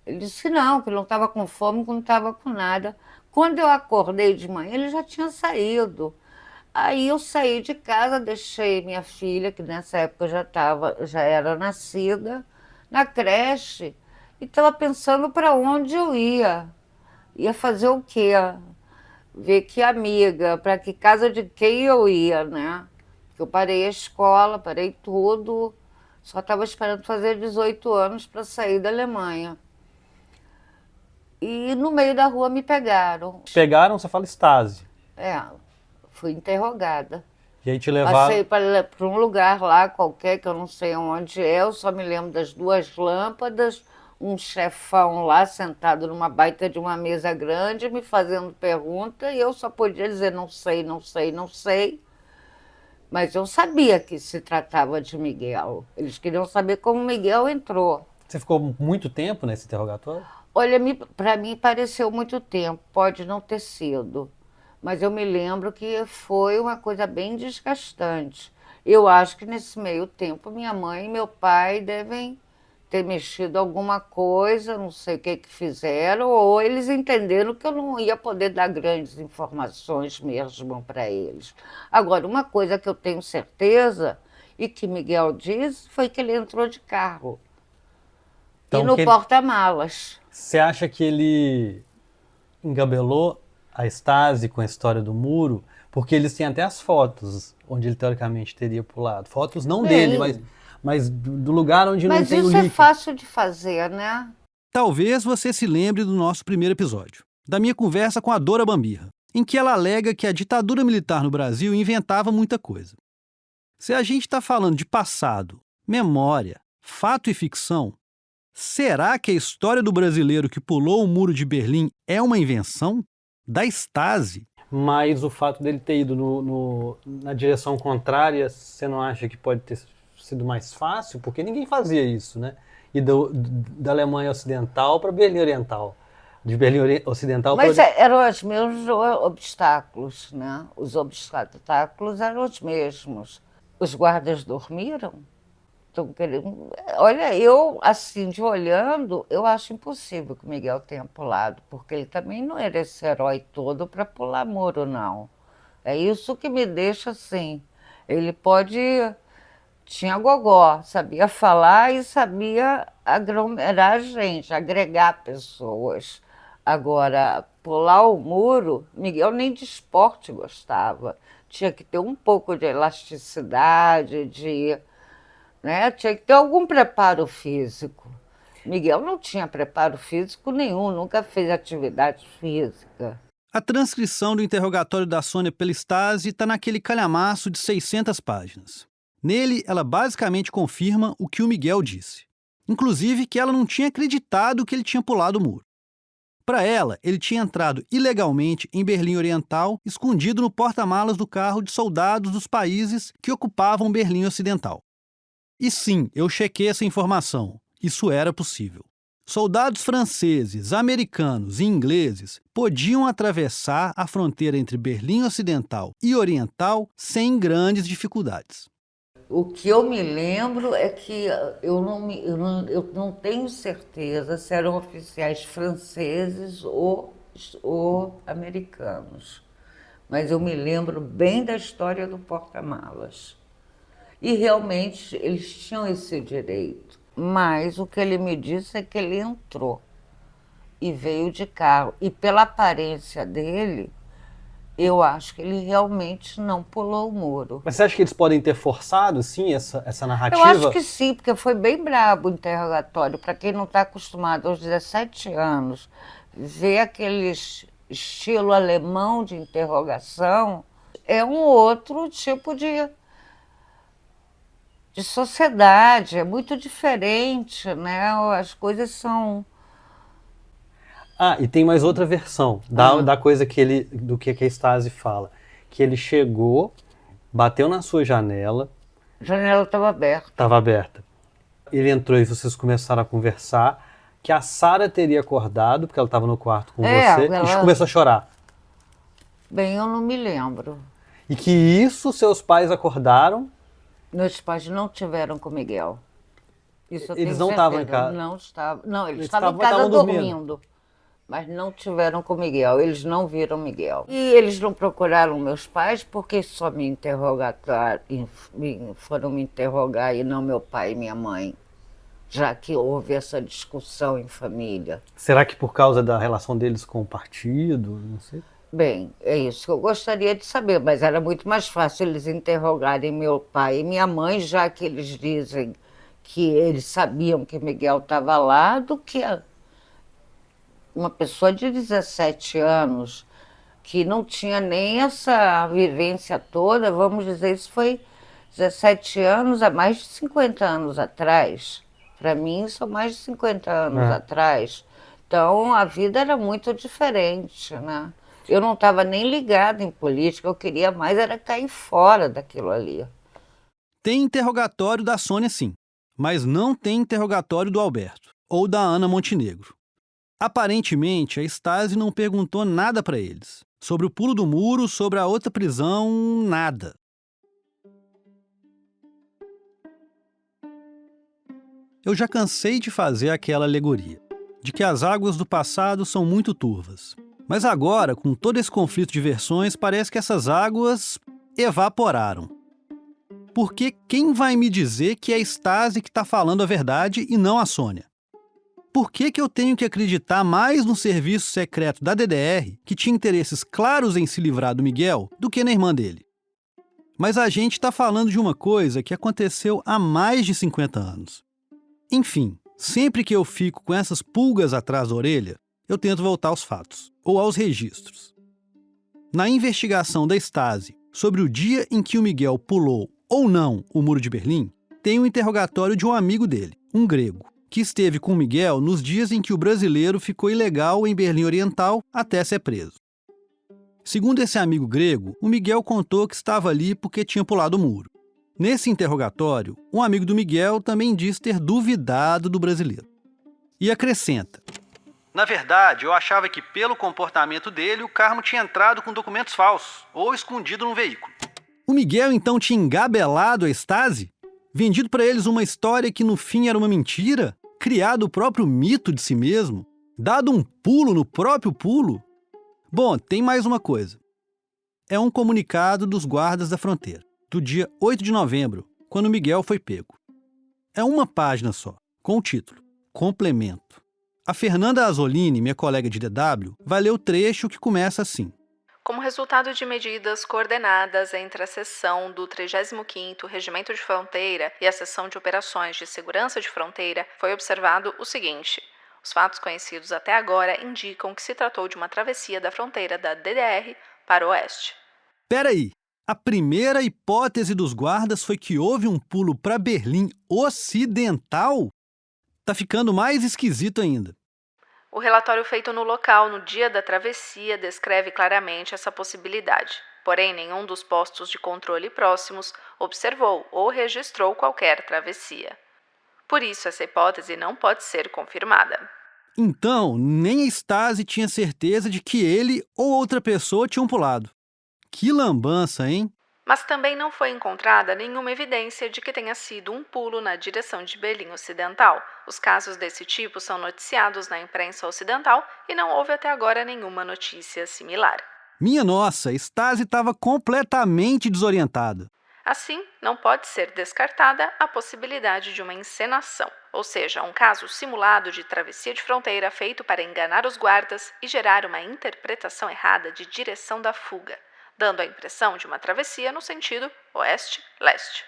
Ele disse que não estava com fome, que não estava com nada. Quando eu acordei de manhã, ele já tinha saído. Aí eu saí de casa, deixei minha filha, que nessa época já era nascida, na creche, e estava pensando para onde eu ia. Ia fazer o quê? Ver que amiga, para que casa de quem eu ia, né? Porque eu parei a escola, parei tudo, só estava esperando fazer 18 anos para sair da Alemanha. E no meio da rua me pegaram. Pegaram, você fala Stasi. Fui interrogada. E aí te levaram... Passei para um lugar lá qualquer, que eu não sei onde é, eu só me lembro das duas lâmpadas, um chefão lá sentado numa baita de uma mesa grande, me fazendo pergunta, e eu só podia dizer não sei, não sei, não sei. Mas eu sabia que se tratava de Miguel. Eles queriam saber como Miguel entrou. Você ficou muito tempo nesse interrogatório? Olha, para mim pareceu muito tempo, pode não ter sido, mas eu me lembro que foi uma coisa bem desgastante. Eu acho que nesse meio tempo minha mãe e meu pai devem ter mexido alguma coisa, não sei o que fizeram, ou eles entenderam que eu não ia poder dar grandes informações mesmo para eles. Agora, uma coisa que eu tenho certeza, e que Miguel disse, foi que ele entrou de carro. Então, e no porta-malas. Você acha que ele engabelou a Stasi com a história do muro? Porque eles têm até as fotos onde ele teoricamente teria pulado. Fotos não dele, mas do lugar onde não tem o líquido. Mas isso é fácil de fazer, né? Talvez você se lembre do nosso primeiro episódio, da minha conversa com a Dora Bambirra, em que ela alega que a ditadura militar no Brasil inventava muita coisa. Se a gente está falando de passado, memória, fato e ficção, Será que a história do brasileiro que pulou o Muro de Berlim é uma invenção da Stasi? Mas o fato dele ter ido na direção contrária, você não acha que pode ter sido mais fácil? Porque ninguém fazia isso, né? E da Alemanha Ocidental para Berlim Oriental. De Berlim Ocidental para... Mas eram os mesmos obstáculos, né? Os obstáculos eram os mesmos. Os guardas dormiram? Estão querendo... Olha, eu, assim, de olhando, eu acho impossível que o Miguel tenha pulado, porque ele também não era esse herói todo para pular muro, não. É isso que me deixa assim. Ele pode... Tinha gogó, sabia falar e sabia aglomerar a gente, agregar pessoas. Agora, pular o muro, Miguel nem de esporte gostava. Tinha que ter um pouco de elasticidade, né? Tinha que ter algum preparo físico. Miguel não tinha preparo físico nenhum, nunca fez atividade física. A transcrição do interrogatório da Sônia pela Stasi está naquele calhamaço de 600 páginas. Nele, ela basicamente confirma o que o Miguel disse. Inclusive que ela não tinha acreditado que ele tinha pulado o muro. Para ela, ele tinha entrado ilegalmente em Berlim Oriental, escondido no porta-malas do carro de soldados dos países que ocupavam Berlim Ocidental. E sim, eu chequei essa informação. Isso era possível. Soldados franceses, americanos e ingleses podiam atravessar a fronteira entre Berlim Ocidental e Oriental sem grandes dificuldades. O que eu me lembro é que eu não tenho certeza se eram oficiais franceses ou americanos. Mas eu me lembro bem da história do porta-malas. E realmente eles tinham esse direito. Mas o que ele me disse é que ele entrou e veio de carro. E pela aparência dele, eu acho que ele realmente não pulou o muro. Mas você acha que eles podem ter forçado, sim, essa narrativa? Eu acho que sim, porque foi bem brabo o interrogatório. Para quem não está acostumado aos 17 anos, ver aquele estilo alemão de interrogação é um outro tipo de sociedade, é muito diferente, né? As coisas são... Ah, e tem mais outra versão da coisa do que a Stasi fala. Que ele chegou, bateu na sua janela. A janela estava aberta. Estava aberta. Ele entrou e vocês começaram a conversar, que a Sara teria acordado, porque ela estava no quarto com você, e começou a chorar. Bem, eu não me lembro. E que isso seus pais acordaram. Meus pais não tiveram com o Miguel. Isso eu Eles tenho não certeza. estavam em casa? Não estavam. Não, eles estavam estavam em casa dormindo. dormindo. Mas não tiveram com o Miguel, eles não viram Miguel. E eles não procuraram meus pais porque só foram me interrogar e não meu pai e minha mãe, já que houve essa discussão em família. Será que por causa da relação deles com o partido? Não sei. Bem, é isso que eu gostaria de saber, mas era muito mais fácil eles interrogarem meu pai e minha mãe, já que eles dizem que eles sabiam que Miguel estava lá, do que uma pessoa de 17 anos que não tinha nem essa vivência toda. Vamos dizer, isso foi 17 anos há mais de 50 anos atrás. Para mim, são mais de 50 anos atrás. Então, a vida era muito diferente, né? Eu não estava nem ligada em política, eu queria mais era cair fora daquilo ali. Tem interrogatório da Sônia, sim, mas não tem interrogatório do Alberto ou da Ana Montenegro. Aparentemente, a Stasi não perguntou nada para eles. Sobre o pulo do muro, sobre a outra prisão, nada. Eu já cansei de fazer aquela alegoria, de que as águas do passado são muito turvas. Mas agora, com todo esse conflito de versões, parece que essas águas evaporaram. Porque quem vai me dizer que é a Stasi que está falando a verdade e não a Sônia? Por que eu tenho que acreditar mais no serviço secreto da DDR, que tinha interesses claros em se livrar do Miguel, do que na irmã dele? Mas a gente está falando de uma coisa que aconteceu há mais de 50 anos. Enfim, sempre que eu fico com essas pulgas atrás da orelha, eu tento voltar aos fatos, ou aos registros. Na investigação da Stasi sobre o dia em que o Miguel pulou ou não o Muro de Berlim, tem um interrogatório de um amigo dele, um grego, que esteve com Miguel nos dias em que o brasileiro ficou ilegal em Berlim Oriental até ser preso. Segundo esse amigo grego, o Miguel contou que estava ali porque tinha pulado o muro. Nesse interrogatório, um amigo do Miguel também diz ter duvidado do brasileiro. E acrescenta: na verdade, eu achava que pelo comportamento dele, o Carmo tinha entrado com documentos falsos ou escondido num veículo. O Miguel então tinha engabelado a Stasi? Vendido para eles uma história que no fim era uma mentira? Criado o próprio mito de si mesmo? Dado um pulo no próprio pulo? Bom, tem mais uma coisa. É um comunicado dos guardas da fronteira, do dia 8 de novembro, quando Miguel foi pego. É uma página só, com o título Complemento. A Fernanda Azzolini, minha colega de DW, vai ler o trecho que começa assim. Como resultado de medidas coordenadas entre a seção do 35º Regimento de Fronteira e a seção de Operações de Segurança de Fronteira, foi observado o seguinte: os fatos conhecidos até agora indicam que se tratou de uma travessia da fronteira da DDR para o oeste. Peraí, a primeira hipótese dos guardas foi que houve um pulo para Berlim Ocidental? Tá ficando mais esquisito ainda. O relatório feito no local no dia da travessia descreve claramente essa possibilidade. Porém, nenhum dos postos de controle próximos observou ou registrou qualquer travessia. Por isso, essa hipótese não pode ser confirmada. Então, nem a Stasi tinha certeza de que ele ou outra pessoa tinham pulado. Que lambança, hein? Mas também não foi encontrada nenhuma evidência de que tenha sido um pulo na direção de Berlim Ocidental. Os casos desse tipo são noticiados na imprensa ocidental e não houve até agora nenhuma notícia similar. Minha nossa, Stasi estava completamente desorientada. Assim, não pode ser descartada a possibilidade de uma encenação, ou seja, um caso simulado de travessia de fronteira feito para enganar os guardas e gerar uma interpretação errada de direção da fuga, dando a impressão de uma travessia no sentido oeste-leste.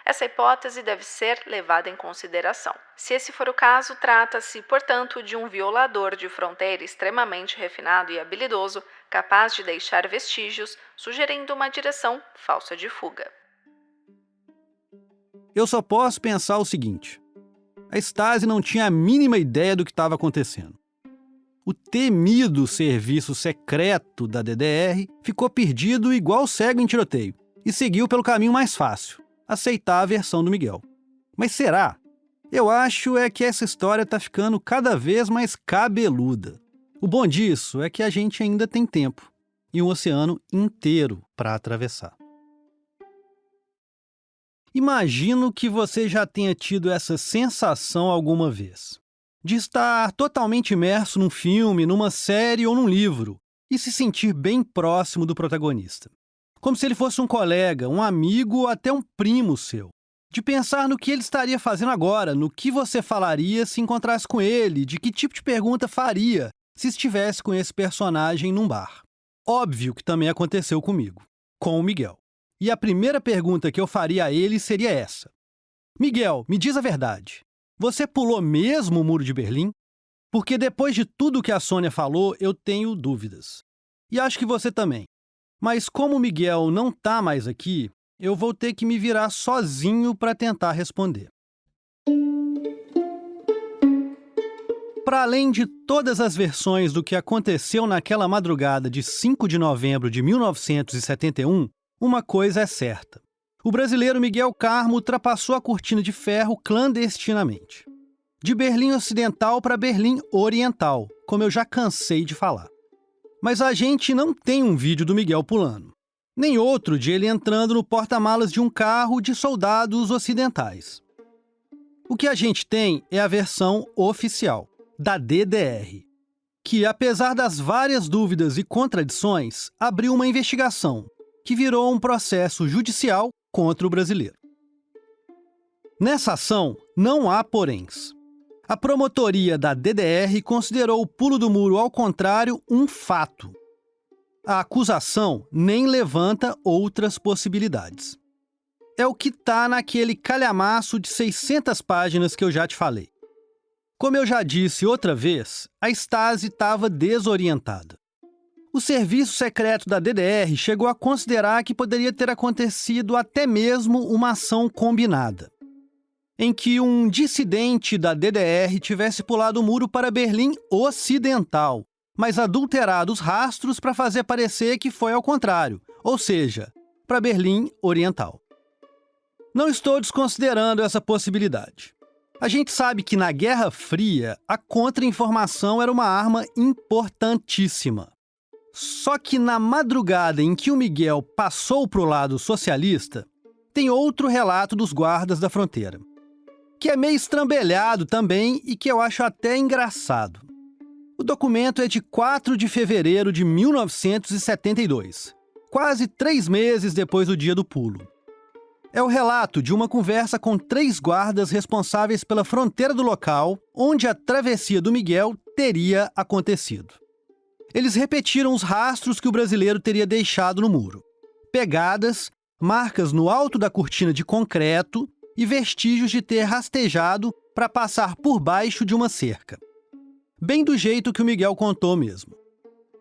Essa hipótese deve ser levada em consideração. Se esse for o caso, trata-se, portanto, de um violador de fronteira extremamente refinado e habilidoso, capaz de deixar vestígios, sugerindo uma direção falsa de fuga. Eu só posso pensar o seguinte: a Stasi não tinha a mínima ideia do que estava acontecendo. O temido serviço secreto da DDR ficou perdido igual cego em tiroteio e seguiu pelo caminho mais fácil, aceitar a versão do Miguel. Mas será? Eu acho que essa história está ficando cada vez mais cabeluda. O bom disso é que a gente ainda tem tempo e um oceano inteiro para atravessar. Imagino que você já tenha tido essa sensação alguma vez, de estar totalmente imerso num filme, numa série ou num livro e se sentir bem próximo do protagonista. Como se ele fosse um colega, um amigo ou até um primo seu. De pensar no que ele estaria fazendo agora, no que você falaria se encontrasse com ele, de que tipo de pergunta faria se estivesse com esse personagem num bar. Óbvio que também aconteceu comigo, com o Miguel. E a primeira pergunta que eu faria a ele seria essa: Miguel, me diz a verdade. Você pulou mesmo o Muro de Berlim? Porque depois de tudo que a Sônia falou, eu tenho dúvidas. E acho que você também. Mas como o Miguel não está mais aqui, eu vou ter que me virar sozinho para tentar responder. Para além de todas as versões do que aconteceu naquela madrugada de 5 de novembro de 1971, uma coisa é certa. O brasileiro Miguel Carmo ultrapassou a cortina de ferro clandestinamente. De Berlim Ocidental para Berlim Oriental, como eu já cansei de falar. Mas a gente não tem um vídeo do Miguel pulando, nem outro de ele entrando no porta-malas de um carro de soldados ocidentais. O que a gente tem é a versão oficial, da DDR, que, apesar das várias dúvidas e contradições, abriu uma investigação, que virou um processo judicial contra o brasileiro. Nessa ação, não há poréns. A promotoria da DDR considerou o pulo do muro ao contrário um fato. A acusação nem levanta outras possibilidades. É o que está naquele calhamaço de 600 páginas que eu já te falei. Como eu já disse outra vez, a Stasi estava desorientada. O serviço secreto da DDR chegou a considerar que poderia ter acontecido até mesmo uma ação combinada. em que um dissidente da DDR tivesse pulado o muro para Berlim Ocidental, mas adulterado os rastros para fazer parecer que foi ao contrário, ou seja, para Berlim Oriental. Não estou desconsiderando essa possibilidade. A gente sabe que na Guerra Fria, a contra-informação era uma arma importantíssima. Só que na madrugada em que o Miguel passou para o lado socialista, tem outro relato dos guardas da fronteira, que é meio estrambelhado também e que eu acho até engraçado. O documento é de 4 de fevereiro de 1972, quase 3 meses depois do dia do pulo. É o relato de uma conversa com 3 guardas responsáveis pela fronteira do local onde a travessia do Miguel teria acontecido. Eles repetiram os rastros que o brasileiro teria deixado no muro. Pegadas, marcas no alto da cortina de concreto e vestígios de ter rastejado para passar por baixo de uma cerca. Bem do jeito que o Miguel contou mesmo.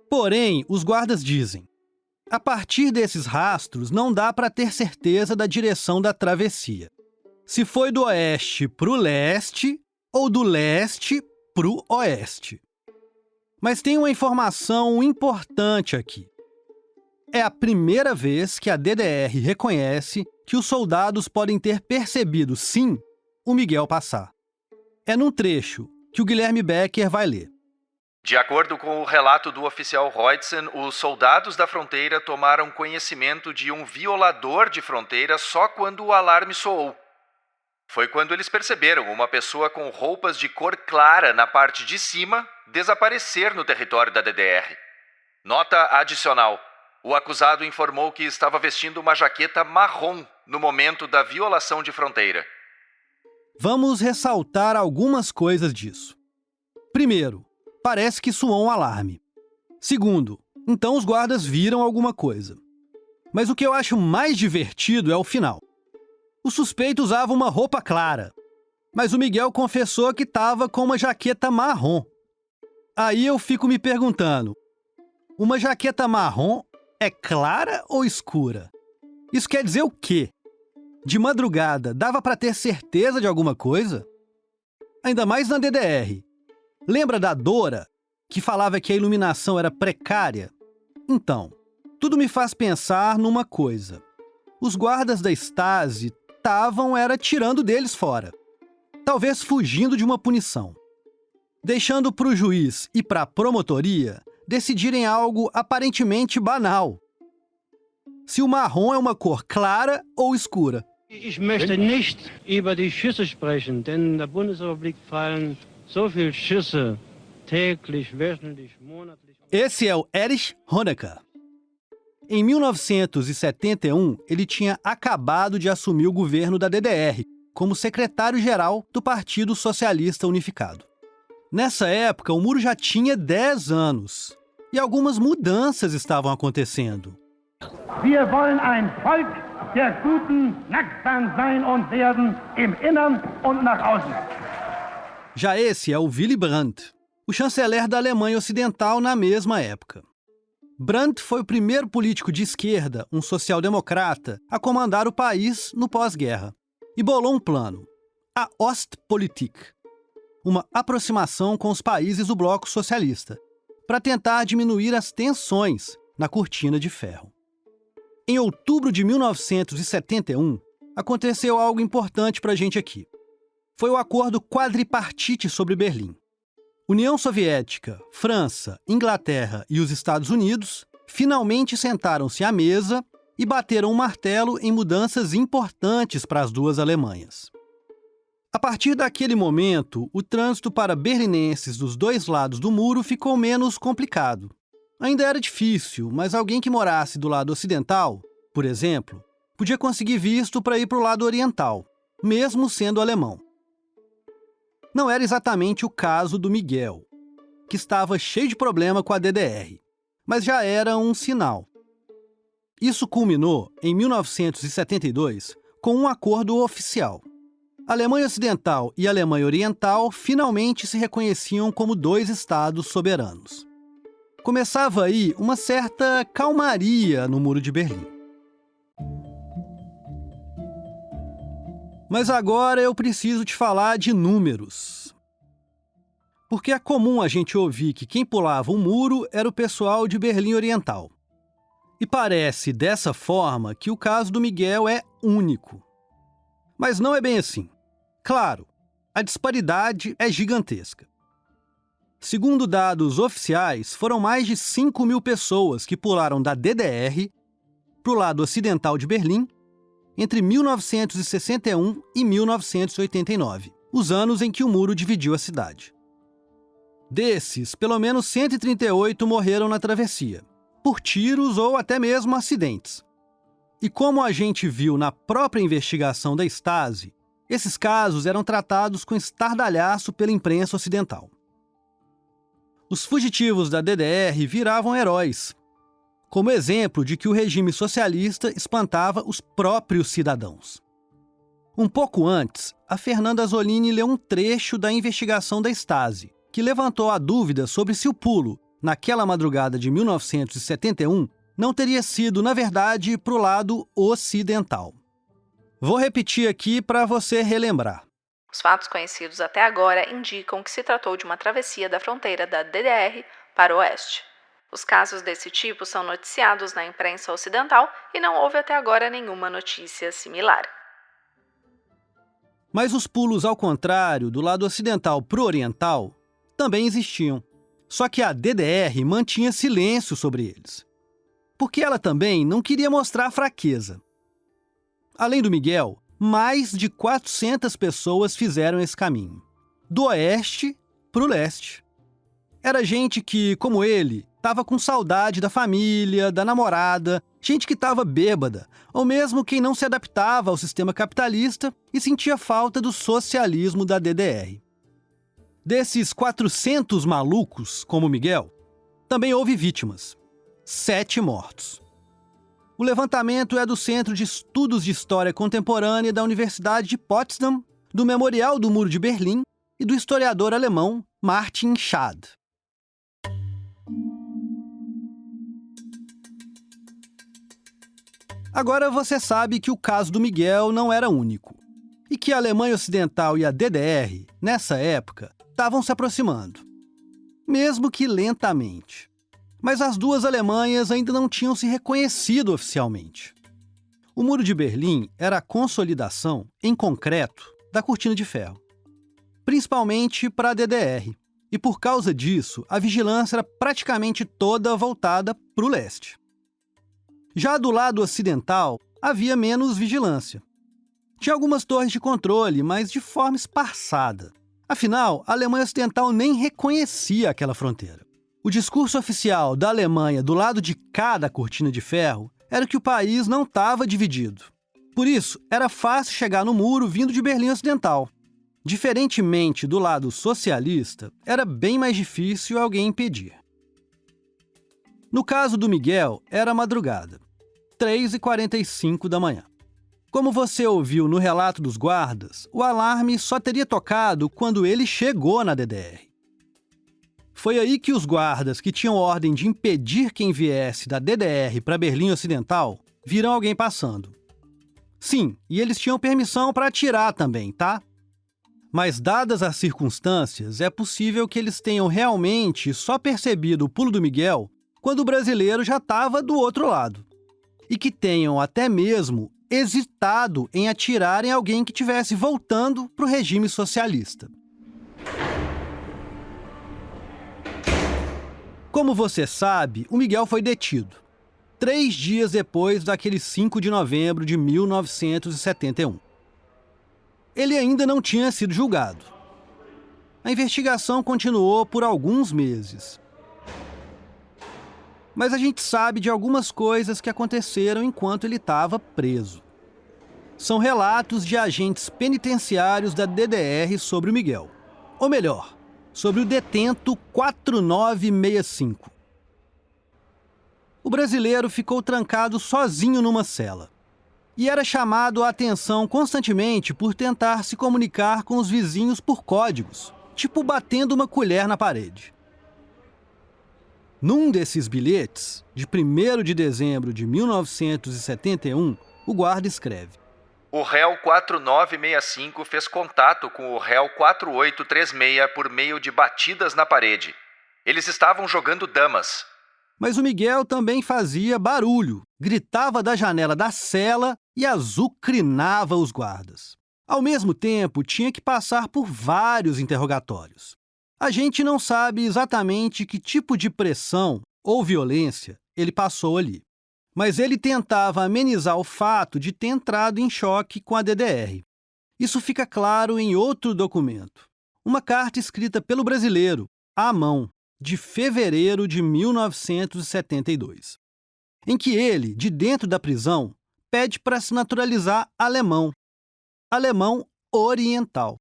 Porém, os guardas dizem: a partir desses rastros não dá para ter certeza da direção da travessia. Se foi do oeste para o leste ou do leste para o oeste. Mas tem uma informação importante aqui. É a primeira vez que a DDR reconhece que os soldados podem ter percebido, sim, o Miguel passar. É num trecho que o Guilherme Becker vai ler. De acordo com o relato do oficial Reutzen, os soldados da fronteira tomaram conhecimento de um violador de fronteira só quando o alarme soou. Foi quando eles perceberam uma pessoa com roupas de cor clara na parte de cima desaparecer no território da DDR. Nota adicional: o acusado informou que estava vestindo uma jaqueta marrom no momento da violação de fronteira. Vamos ressaltar algumas coisas disso. Primeiro, parece que soou um alarme. Segundo, então os guardas viram alguma coisa. Mas o que eu acho mais divertido é o final. O suspeito usava uma roupa clara, mas o Miguel confessou que estava com uma jaqueta marrom. Aí eu fico me perguntando, uma jaqueta marrom é clara ou escura? Isso quer dizer o quê? De madrugada, dava para ter certeza de alguma coisa? Ainda mais na DDR. Lembra da Dora, que falava que a iluminação era precária? Então, tudo me faz pensar numa coisa. Os guardas da Stasi estavam tirando deles fora. Talvez fugindo de uma punição. Deixando para o juiz e para a promotoria decidirem algo aparentemente banal. Se o marrom é uma cor clara ou escura. Ich möchte nicht über die Schüsse sprechen, denn in der Bundesrepublik fallen so viele Schüsse täglich, wöchentlich, monatlich. Esse é o Erich Honecker. Em 1971, ele tinha acabado de assumir o governo da DDR como secretário-geral do Partido Socialista Unificado. Nessa época, o muro já tinha 10 anos e algumas mudanças estavam acontecendo. Wir wollen ein Volk der guten Nachbarn sein und werden im Innern und nach außen. Já esse é o Willy Brandt, o chanceler da Alemanha Ocidental na mesma época. Brandt foi o primeiro político de esquerda, um social-democrata, a comandar o país no pós-guerra. E bolou um plano, a Ostpolitik, uma aproximação com os países do bloco socialista, para tentar diminuir as tensões na cortina de ferro. Em outubro de 1971, aconteceu algo importante para a gente aqui. Foi o acordo quadripartite sobre Berlim. União Soviética, França, Inglaterra e os Estados Unidos finalmente sentaram-se à mesa e bateram um martelo em mudanças importantes para as duas Alemanhas. A partir daquele momento, o trânsito para berlinenses dos dois lados do muro ficou menos complicado. Ainda era difícil, mas alguém que morasse do lado ocidental, por exemplo, podia conseguir visto para ir para o lado oriental, mesmo sendo alemão. Não era exatamente o caso do Miguel, que estava cheio de problema com a DDR, mas já era um sinal. Isso culminou, em 1972, com um acordo oficial. A Alemanha Ocidental e a Alemanha Oriental finalmente se reconheciam como 2 estados soberanos. Começava aí uma certa calmaria no Muro de Berlim. Mas agora eu preciso te falar de números. Porque é comum a gente ouvir que quem pulava o muro era o pessoal de Berlim Oriental. E parece, dessa forma, que o caso do Miguel é único. Mas não é bem assim. Claro, a disparidade é gigantesca. Segundo dados oficiais, foram mais de 5.000 pessoas que pularam da DDR para o lado ocidental de Berlim entre 1961 e 1989, os anos em que o muro dividiu a cidade. Desses, pelo menos 138 morreram na travessia, por tiros ou até mesmo acidentes. E como a gente viu na própria investigação da Stasi, esses casos eram tratados com estardalhaço pela imprensa ocidental. Os fugitivos da DDR viravam heróis, como exemplo de que o regime socialista espantava os próprios cidadãos. Um pouco antes, a Fernanda Zolini leu um trecho da investigação da Stasi, que levantou a dúvida sobre se o pulo, naquela madrugada de 1971, não teria sido, na verdade, para o lado ocidental. Vou repetir aqui para você relembrar. Os fatos conhecidos até agora indicam que se tratou de uma travessia da fronteira da DDR para o oeste. Os casos desse tipo são noticiados na imprensa ocidental e não houve até agora nenhuma notícia similar. Mas os pulos ao contrário, do lado ocidental para o oriental, também existiam. Só que a DDR mantinha silêncio sobre eles. Porque ela também não queria mostrar fraqueza. Além do Miguel, mais de 400 pessoas fizeram esse caminho, do oeste para o leste. Era gente que, como ele, estava com saudade da família, da namorada, gente que estava bêbada, ou mesmo quem não se adaptava ao sistema capitalista e sentia falta do socialismo da DDR. Desses 400 malucos, como Miguel, também houve vítimas. 7 mortos. O levantamento é do Centro de Estudos de História Contemporânea da Universidade de Potsdam, do Memorial do Muro de Berlim e do historiador alemão Martin Schad. Agora você sabe que o caso do Miguel não era único, e que a Alemanha Ocidental e a DDR, nessa época, estavam se aproximando, mesmo que lentamente. Mas as duas Alemanhas ainda não tinham se reconhecido oficialmente. O Muro de Berlim era a consolidação, em concreto, da Cortina de Ferro, principalmente para a DDR, e por causa disso, a vigilância era praticamente toda voltada para o leste. Já do lado ocidental, havia menos vigilância. Tinha algumas torres de controle, mas de forma esparçada. Afinal, a Alemanha Ocidental nem reconhecia aquela fronteira. O discurso oficial da Alemanha do lado de cá da Cortina de Ferro era que o país não estava dividido. Por isso, era fácil chegar no muro vindo de Berlim Ocidental. Diferentemente do lado socialista, era bem mais difícil alguém impedir. No caso do Miguel, era madrugada, 3h45 da manhã. Como você ouviu no relato dos guardas, o alarme só teria tocado quando ele chegou na DDR. Foi aí que os guardas, que tinham ordem de impedir quem viesse da DDR para Berlim Ocidental, viram alguém passando. Sim, e eles tinham permissão para atirar também, tá? Mas dadas as circunstâncias, é possível que eles tenham realmente só percebido o pulo do Miguel quando o brasileiro já estava do outro lado. E que tenham até mesmo hesitado em atirar em alguém que estivesse voltando para o regime socialista. Como você sabe, o Miguel foi detido, 3 dias depois daquele 5 de novembro de 1971. Ele ainda não tinha sido julgado. A investigação continuou por alguns meses. Mas a gente sabe de algumas coisas que aconteceram enquanto ele estava preso. São relatos de agentes penitenciários da DDR sobre o Miguel. Ou melhor, sobre o detento 4965. O brasileiro ficou trancado sozinho numa cela. E era chamado a atenção constantemente por tentar se comunicar com os vizinhos por códigos, tipo batendo uma colher na parede. Num desses bilhetes, de 1º de dezembro de 1971, o guarda escreve: O réu 4965 fez contato com o réu 4836 por meio de batidas na parede. Eles estavam jogando damas. Mas o Miguel também fazia barulho, gritava da janela da cela e azucrinava os guardas. Ao mesmo tempo, tinha que passar por vários interrogatórios. A gente não sabe exatamente que tipo de pressão ou violência ele passou ali. Mas ele tentava amenizar o fato de ter entrado em choque com a DDR. Isso fica claro em outro documento. Uma carta escrita pelo brasileiro, à mão, de fevereiro de 1972, em que ele, de dentro da prisão, pede para se naturalizar alemão oriental.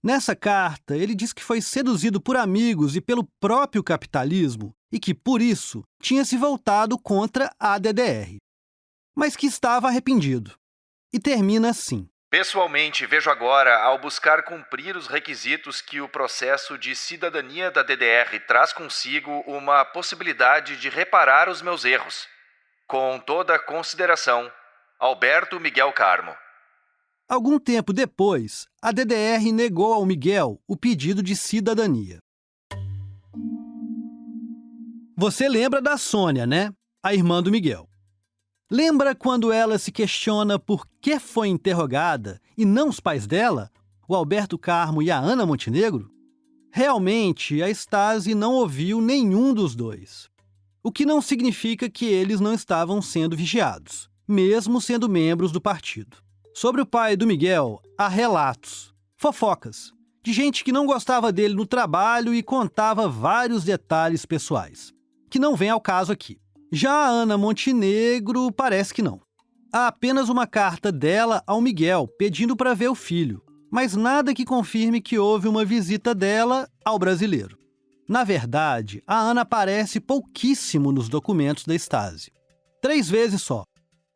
Nessa carta, ele diz que foi seduzido por amigos e pelo próprio capitalismo e que, por isso, tinha se voltado contra a DDR, mas que estava arrependido. E termina assim. Pessoalmente, vejo agora, ao buscar cumprir os requisitos que o processo de cidadania da DDR traz consigo, uma possibilidade de reparar os meus erros. Com toda consideração, Alberto Miguel Carmo. Algum tempo depois, a DDR negou ao Miguel o pedido de cidadania. Você lembra da Sônia, né? A irmã do Miguel. Lembra quando ela se questiona por que foi interrogada e não os pais dela, o Alberto Carmo e a Ana Montenegro? Realmente, a Stasi não ouviu nenhum dos dois. O que não significa que eles não estavam sendo vigiados, mesmo sendo membros do partido. Sobre o pai do Miguel, há relatos, fofocas, de gente que não gostava dele no trabalho e contava vários detalhes pessoais, que não vem ao caso aqui. Já a Ana Montenegro parece que não. Há apenas uma carta dela ao Miguel pedindo para ver o filho, mas nada que confirme que houve uma visita dela ao brasileiro. Na verdade, a Ana aparece pouquíssimo nos documentos da Stasi. 3 vezes só,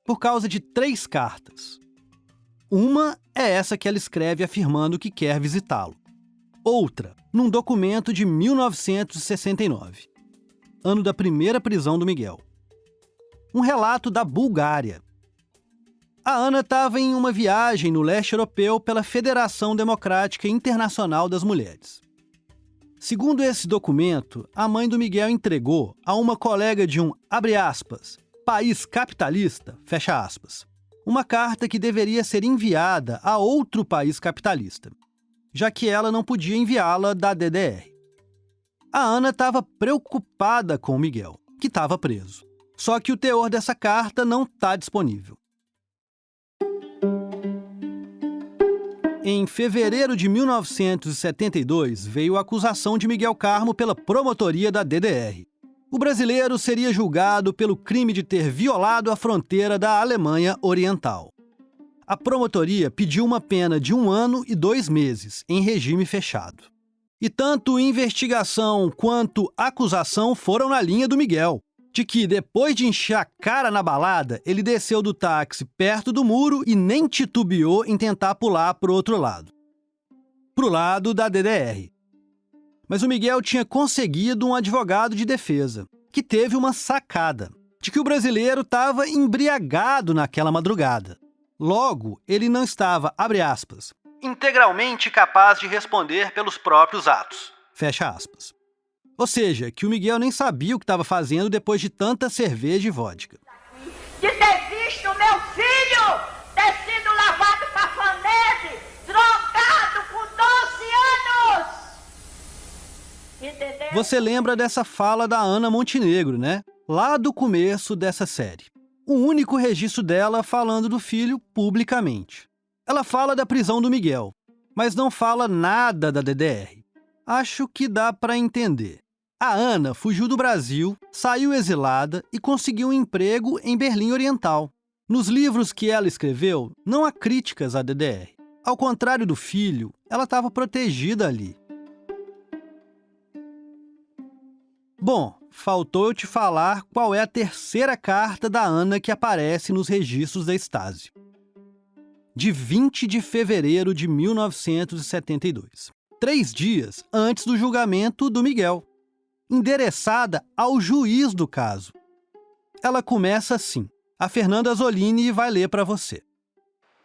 por causa de 3 cartas. Uma é essa que ela escreve afirmando que quer visitá-lo. Outra, num documento de 1969, ano da primeira prisão do Miguel. Um relato da Bulgária. A Ana estava em uma viagem no leste europeu pela Federação Democrática Internacional das Mulheres. Segundo esse documento, a mãe do Miguel entregou a uma colega de um, abre aspas, país capitalista, fecha aspas, uma carta que deveria ser enviada a outro país capitalista, já que ela não podia enviá-la da DDR. A Ana estava preocupada com o Miguel, que estava preso. Só que o teor dessa carta não está disponível. Em fevereiro de 1972, veio a acusação de Miguel Carmo pela promotoria da DDR. O brasileiro seria julgado pelo crime de ter violado a fronteira da Alemanha Oriental. A promotoria pediu uma pena de 1 ano e 2 meses, em regime fechado. E tanto investigação quanto acusação foram na linha do Miguel, de que, depois de encher a cara na balada, ele desceu do táxi perto do muro e nem titubeou em tentar pular pro outro lado. Pro lado da DDR. Mas o Miguel tinha conseguido um advogado de defesa, que teve uma sacada, de que o brasileiro estava embriagado naquela madrugada. Logo, ele não estava, abre aspas, integralmente capaz de responder pelos próprios atos, fecha aspas. Ou seja, que o Miguel nem sabia o que estava fazendo depois de tanta cerveja e vodka. De ter visto meu filho ter sido lavado cafonete, drogado com 12 anos! Entendeu? Você lembra dessa fala da Ana Montenegro, né? Lá do começo dessa série. O único registro dela falando do filho publicamente. Ela fala da prisão do Miguel, mas não fala nada da DDR. Acho que dá para entender. A Ana fugiu do Brasil, saiu exilada e conseguiu um emprego em Berlim Oriental. Nos livros que ela escreveu, não há críticas à DDR. Ao contrário do filho, ela estava protegida ali. Bom, faltou eu te falar qual é a terceira carta da Ana que aparece nos registros da Stasi. De 20 de fevereiro de 1972. 3 dias antes do julgamento do Miguel. Endereçada ao juiz do caso. Ela começa assim. A Fernanda Zolini vai ler para você.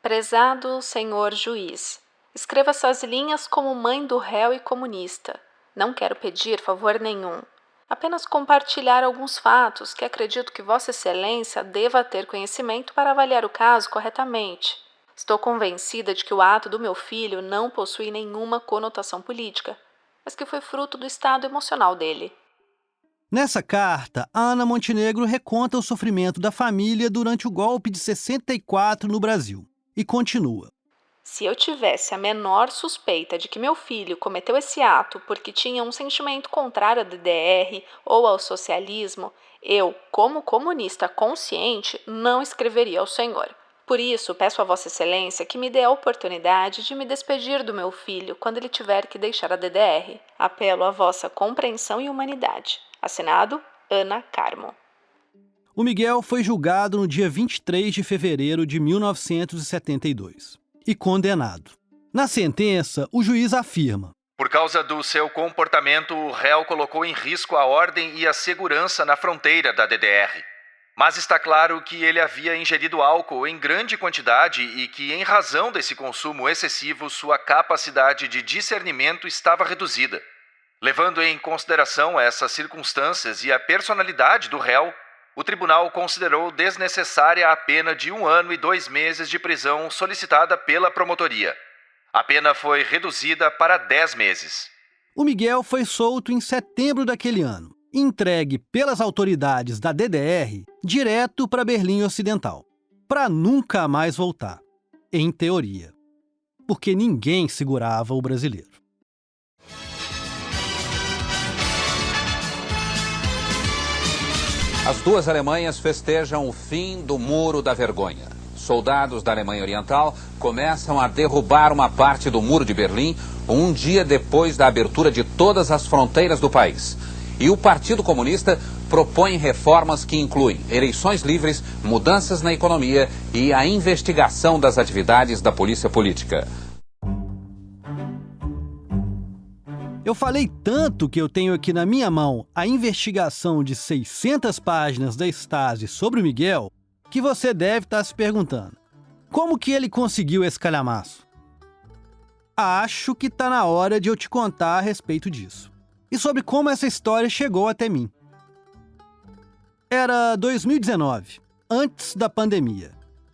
Prezado senhor juiz, escreva essas linhas como mãe do réu e comunista. Não quero pedir favor nenhum. Apenas compartilhar alguns fatos que acredito que Vossa Excelência deva ter conhecimento para avaliar o caso corretamente. Estou convencida de que o ato do meu filho não possui nenhuma conotação política, mas que foi fruto do estado emocional dele. Nessa carta, Ana Montenegro reconta o sofrimento da família durante o golpe de 64 no Brasil. E continua. Se eu tivesse a menor suspeita de que meu filho cometeu esse ato porque tinha um sentimento contrário à DDR ou ao socialismo, eu, como comunista consciente, não escreveria ao senhor. Por isso, peço a Vossa Excelência que me dê a oportunidade de me despedir do meu filho quando ele tiver que deixar a DDR. Apelo à vossa compreensão e humanidade. Assinado, Ana Carmo. O Miguel foi julgado no dia 23 de fevereiro de 1972 e condenado. Na sentença, o juiz afirma: por causa do seu comportamento, o réu colocou em risco a ordem e a segurança na fronteira da DDR. Mas está claro que ele havia ingerido álcool em grande quantidade e que, em razão desse consumo excessivo, sua capacidade de discernimento estava reduzida. Levando em consideração essas circunstâncias e a personalidade do réu, o tribunal considerou desnecessária a pena de 1 ano e 2 meses de prisão solicitada pela promotoria. A pena foi reduzida para 10 meses. O Miguel foi solto em setembro daquele ano, entregue pelas autoridades da DDR direto para Berlim Ocidental, para nunca mais voltar, em teoria, porque ninguém segurava o brasileiro. As duas Alemanhas festejam o fim do Muro da Vergonha. Soldados da Alemanha Oriental começam a derrubar uma parte do Muro de Berlim um dia depois da abertura de todas as fronteiras do país. E o Partido Comunista propõe reformas que incluem eleições livres, mudanças na economia e a investigação das atividades da polícia política. Eu falei tanto que eu tenho aqui na minha mão a investigação de 600 páginas da Stasi sobre o Miguel, que você deve estar se perguntando: como que ele conseguiu esse calhamaço? Acho que está na hora de eu te contar a respeito disso. E sobre como essa história chegou até mim. Era 2019, antes da pandemia.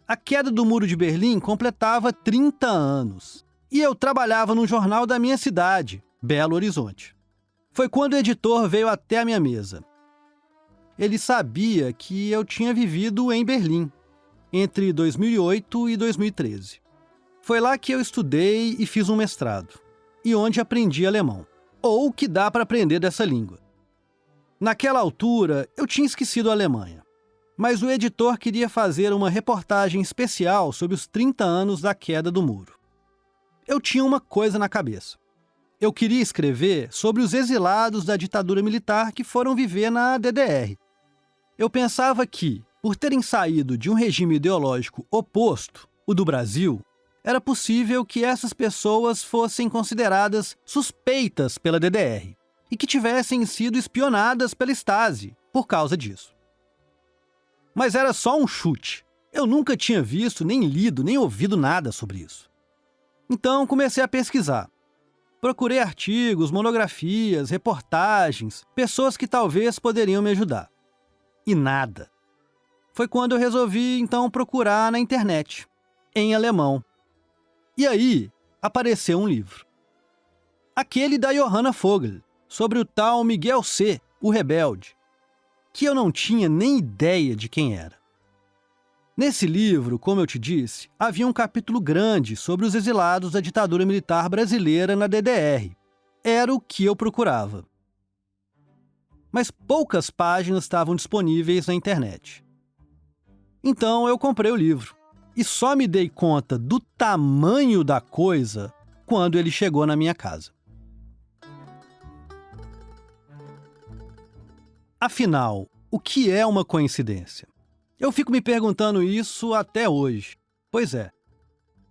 A queda do Muro de Berlim completava 30 anos. E eu trabalhava num jornal da minha cidade, Belo Horizonte. Foi quando o editor veio até a minha mesa. Ele sabia que eu tinha vivido em Berlim, entre 2008 e 2013. Foi lá que eu estudei e fiz um mestrado, e onde aprendi alemão, ou o que dá para aprender dessa língua. Naquela altura, eu tinha esquecido a Alemanha, mas o editor queria fazer uma reportagem especial sobre os 30 anos da queda do muro. Eu tinha uma coisa na cabeça. Eu queria escrever sobre os exilados da ditadura militar que foram viver na DDR. Eu pensava que, por terem saído de um regime ideológico oposto, o do Brasil, era possível que essas pessoas fossem consideradas suspeitas pela DDR e que tivessem sido espionadas pela Stasi por causa disso. Mas era só um chute. Eu nunca tinha visto, nem lido, nem ouvido nada sobre isso. Então comecei a pesquisar. Procurei artigos, monografias, reportagens, pessoas que talvez poderiam me ajudar. E nada. Foi quando eu resolvi, então, procurar na internet, em alemão. E aí, apareceu um livro. Aquele da Johanna Vogel, sobre o tal Miguel C., o rebelde, que eu não tinha nem ideia de quem era. Nesse livro, como eu te disse, havia um capítulo grande sobre os exilados da ditadura militar brasileira na DDR. Era o que eu procurava. Mas poucas páginas estavam disponíveis na internet. Então eu comprei o livro. E só me dei conta do tamanho da coisa quando ele chegou na minha casa. Afinal, o que é uma coincidência? Eu fico me perguntando isso até hoje. Pois é,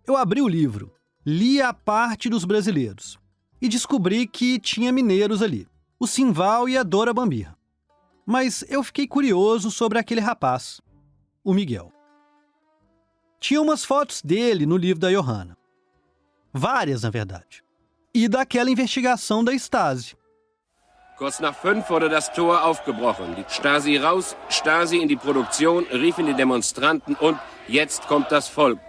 eu abri o livro, li a parte dos brasileiros e descobri que tinha mineiros ali, o Simval e a Dora Bambirra. Mas eu fiquei curioso sobre aquele rapaz, o Miguel. Tinha umas fotos dele no livro da Johanna. Várias, na verdade. E daquela investigação da Stasi. Kurz nach 5 wurde das Tor aufgebrochen. Die Stasi raus, Stasi in die Produktion, riefen die Demonstranten und jetzt kommt das Volk.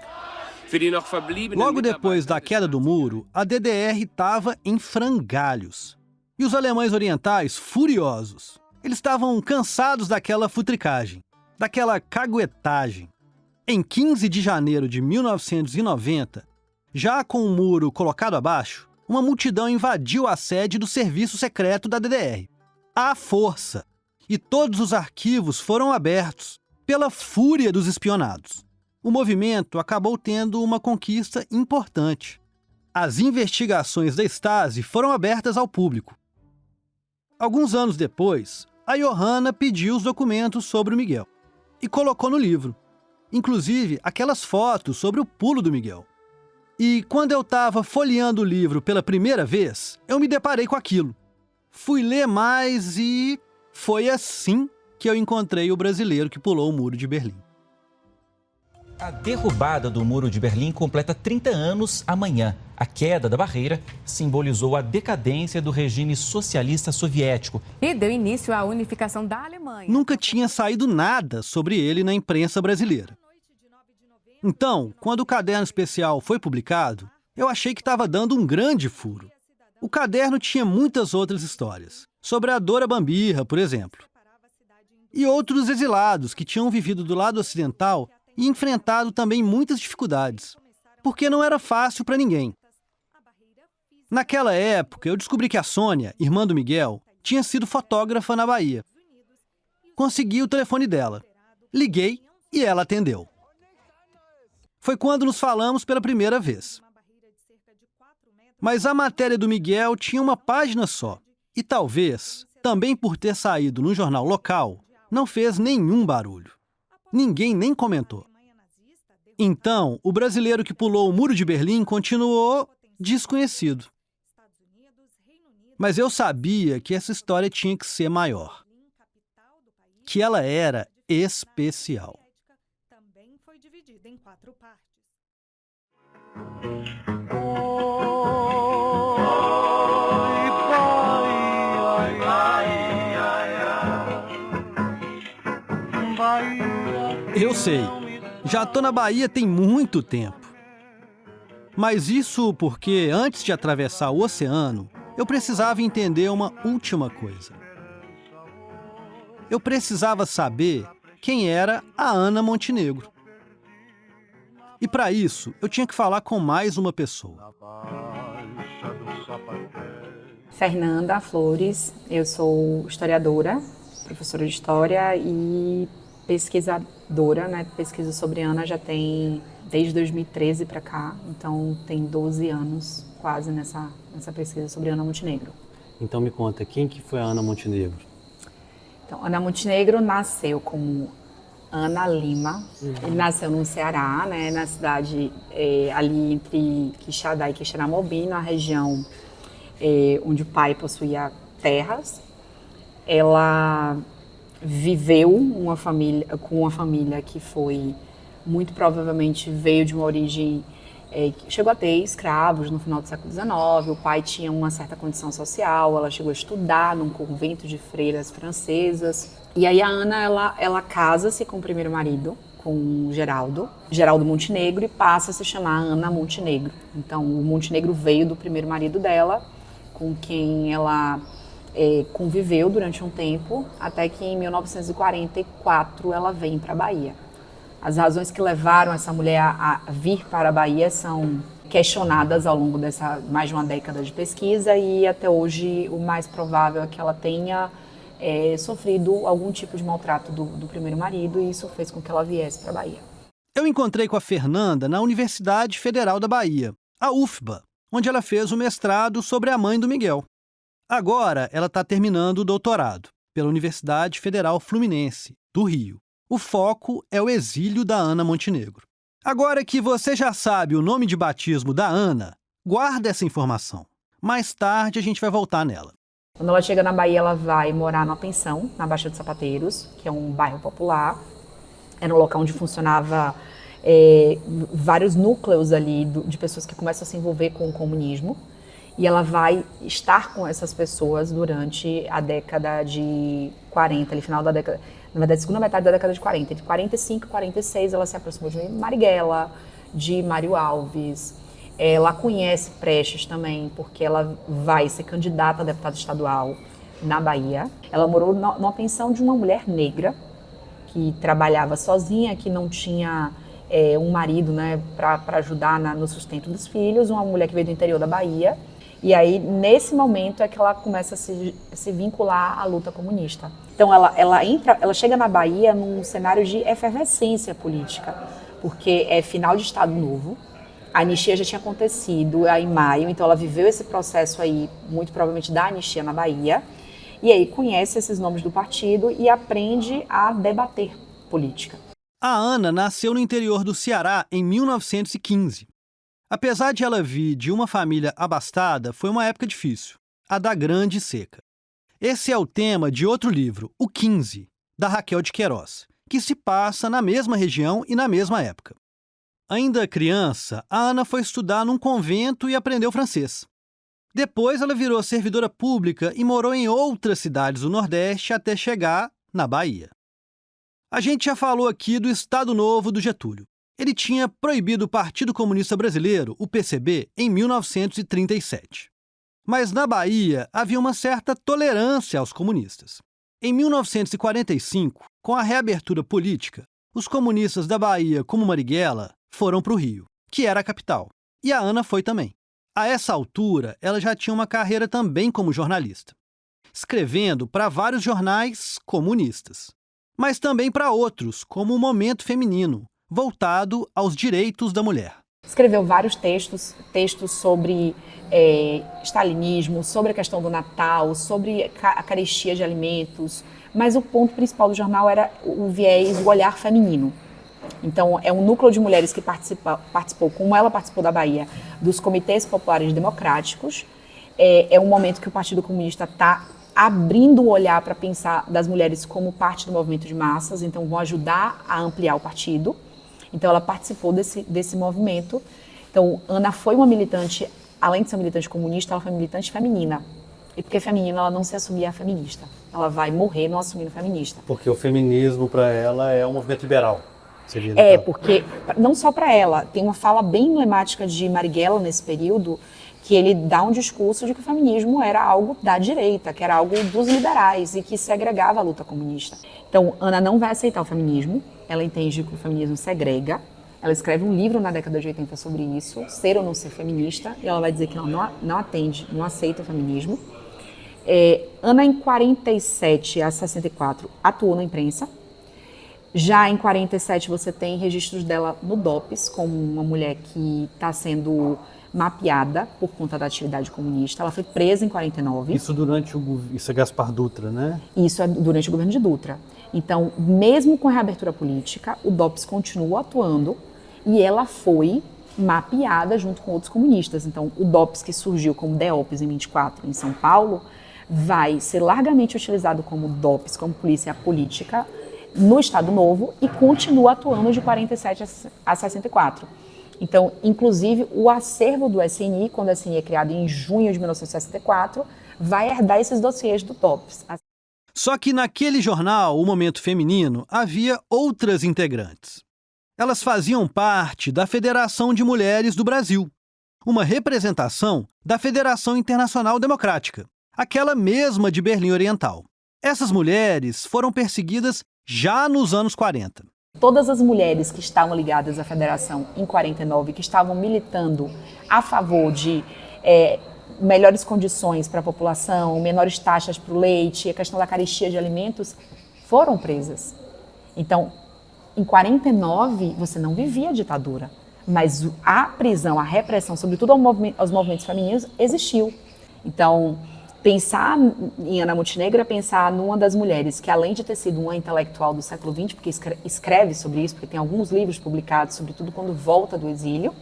Für die noch verbliebenen Logo depois da queda do muro, a DDR estava em frangalhos. E os alemães orientais furiosos. Eles estavam cansados daquela futricagem, daquela caguetagem. Em 15 de janeiro de 1990, já com o muro colocado abaixo, uma multidão invadiu a sede do serviço secreto da DDR. À força. E todos os arquivos foram abertos pela fúria dos espionados. O movimento acabou tendo uma conquista importante. As investigações da Stasi foram abertas ao público. Alguns anos depois, a Johanna pediu os documentos sobre o Miguel e colocou no livro. Inclusive, aquelas fotos sobre o pulo do Miguel. E quando eu estava folheando o livro pela primeira vez, eu me deparei com aquilo. Fui ler mais e foi assim que eu encontrei o brasileiro que pulou o Muro de Berlim. A derrubada do Muro de Berlim completa 30 anos amanhã. A queda da barreira simbolizou a decadência do regime socialista soviético. E deu início à unificação da Alemanha. Nunca tinha saído nada sobre ele na imprensa brasileira. Então, quando o caderno especial foi publicado, eu achei que estava dando um grande furo. O caderno tinha muitas outras histórias, sobre a Dora Bambirra, por exemplo. E outros exilados que tinham vivido do lado ocidental e enfrentado também muitas dificuldades, porque não era fácil para ninguém. Naquela época, eu descobri que a Sônia, irmã do Miguel, tinha sido fotógrafa na Bahia. Consegui o telefone dela. Liguei e ela atendeu. Foi quando nos falamos pela primeira vez. Mas a matéria do Miguel tinha uma página só. E talvez, também por ter saído num jornal local, não fez nenhum barulho. Ninguém nem comentou. Então, o brasileiro que pulou o Muro de Berlim continuou desconhecido. Mas eu sabia que essa história tinha que ser maior. Que ela era especial. Também foi dividida em 4 partes. Eu sei, já tô na Bahia tem muito tempo. Mas isso porque, antes de atravessar o oceano, eu precisava entender uma última coisa. Eu precisava saber quem era a Ana Montenegro. E para isso, eu tinha que falar com mais uma pessoa. Fernanda Flores, eu sou historiadora, professora de história e pesquisadora, né? Pesquisa sobre Ana já tem desde 2013 para cá, então tem 12 anos quase nessa pesquisa sobre Ana Montenegro. Então me conta, quem que foi a Ana Montenegro? Então, Ana Montenegro nasceu como Ana Lima. Ele nasceu no Ceará, né, na cidade ali entre Quixadá e Quixeramobim, na região onde o pai possuía terras. Ela viveu com uma família que foi, muito provavelmente, veio de uma origem chegou a ter escravos no final do século XIX, o pai tinha uma certa condição social, ela chegou a estudar num convento de freiras francesas. E aí a Ana, ela casa-se com o primeiro marido, com Geraldo Montenegro, e passa a se chamar Ana Montenegro. Então o Montenegro veio do primeiro marido dela, com quem ela conviveu durante um tempo, até que em 1944 ela vem para a Bahia. As razões que levaram essa mulher a vir para a Bahia são questionadas ao longo dessa mais de uma década de pesquisa e até hoje o mais provável é que ela tenha sofrido algum tipo de maltrato do primeiro marido e isso fez com que ela viesse para a Bahia. Eu encontrei com a Fernanda na Universidade Federal da Bahia, a UFBA, onde ela fez o mestrado sobre a mãe do Miguel. Agora ela está terminando o doutorado pela Universidade Federal Fluminense, do Rio. O foco é o exílio da Ana Montenegro. Agora que você já sabe o nome de batismo da Ana, guarda essa informação. Mais tarde a gente vai voltar nela. Quando ela chega na Bahia, ela vai morar numa pensão, na Baixa dos Sapateiros, que é um bairro popular. Era um local onde funcionava vários núcleos ali de pessoas que começam a se envolver com o comunismo, e ela vai estar com essas pessoas durante a década de 40, ali, final da década, na verdade, segunda metade da década de 40. Entre 45 e 46, ela se aproximou de Marighella, de Mário Alves. Ela conhece Prestes também, porque ela vai ser candidata a deputada estadual na Bahia. Ela morou numa pensão de uma mulher negra, que trabalhava sozinha, que não tinha um marido, né, para ajudar no sustento dos filhos, uma mulher que veio do interior da Bahia. E aí, nesse momento, é que ela começa a se vincular à luta comunista. Então, ela chega na Bahia num cenário de efervescência política, porque é final de Estado Novo, a anistia já tinha acontecido em maio, então ela viveu esse processo aí, muito provavelmente da anistia na Bahia, e aí conhece esses nomes do partido e aprende a debater política. A Ana nasceu no interior do Ceará em 1915. Apesar de ela vir de uma família abastada, foi uma época difícil, a da Grande Seca. Esse é o tema de outro livro, O 15, da Raquel de Queiroz, que se passa na mesma região e na mesma época. Ainda criança, a Ana foi estudar num convento e aprendeu francês. Depois ela virou servidora pública e morou em outras cidades do Nordeste até chegar na Bahia. A gente já falou aqui do Estado Novo do Getúlio. Ele tinha proibido o Partido Comunista Brasileiro, o PCB, em 1937. Mas na Bahia havia uma certa tolerância aos comunistas. Em 1945, com a reabertura política, os comunistas da Bahia, como Marighella, foram para o Rio, que era a capital. E a Ana foi também. A essa altura, ela já tinha uma carreira também como jornalista, escrevendo para vários jornais comunistas, mas também para outros, como o Momento Feminino, voltado aos direitos da mulher. Escreveu vários textos sobre stalinismo, sobre a questão do Natal, sobre a carestia de alimentos, mas o ponto principal do jornal era o viés, o olhar feminino. Então, é um núcleo de mulheres que participou, como ela participou da Bahia, dos comitês populares democráticos. É um momento que o Partido Comunista está abrindo o olhar para pensar das mulheres como parte do movimento de massas, então vão ajudar a ampliar o partido. Então, ela participou desse movimento. Então, Ana foi uma militante, além de ser militante comunista, ela foi militante feminina. E porque feminina, ela não se assumia feminista. Ela vai morrer não assumindo feminista. Porque o feminismo, para ela, é um movimento liberal. Porque, não só para ela, tem uma fala bem emblemática de Marighella nesse período, que ele dá um discurso de que o feminismo era algo da direita, que era algo dos liberais e que segregava a luta comunista. Então, Ana não vai aceitar o feminismo, ela entende que o feminismo segrega, ela escreve um livro na década de 80 sobre isso, Ser ou Não Ser Feminista, e ela vai dizer que ela não atende, não aceita o feminismo. Ana, em 47 a 64, atuou na imprensa. Já em 47, você tem registros dela no DOPS, como uma mulher que está sendo mapeada por conta da atividade comunista. Ela foi presa em 49. Isso é Gaspar Dutra, né? Isso é durante o governo de Dutra. Então, mesmo com a reabertura política, o DOPS continua atuando e ela foi mapeada junto com outros comunistas. Então, o DOPS, que surgiu como DEOPS em 24 em São Paulo, vai ser largamente utilizado como DOPS, como polícia política, no Estado Novo e continua atuando de 47 a 64. Então, inclusive, o acervo do SNI, quando o SNI é criado em junho de 1964, vai herdar esses dossiês do DOPS. Só que naquele jornal, o Momento Feminino, havia outras integrantes. Elas faziam parte da Federação de Mulheres do Brasil, uma representação da Federação Internacional Democrática, aquela mesma de Berlim Oriental. Essas mulheres foram perseguidas já nos anos 40. Todas as mulheres que estavam ligadas à federação em 49, que estavam militando a favor de melhores condições para a população, menores taxas para o leite, a questão da carestia de alimentos, foram presas. Então, em 49, você não vivia a ditadura, mas a prisão, a repressão, sobretudo aos movimentos femininos, existiu. Então, pensar em Ana Montenegro é pensar numa das mulheres que, além de ter sido uma intelectual do século XX, porque escreve sobre isso, porque tem alguns livros publicados, sobretudo quando volta do exílio,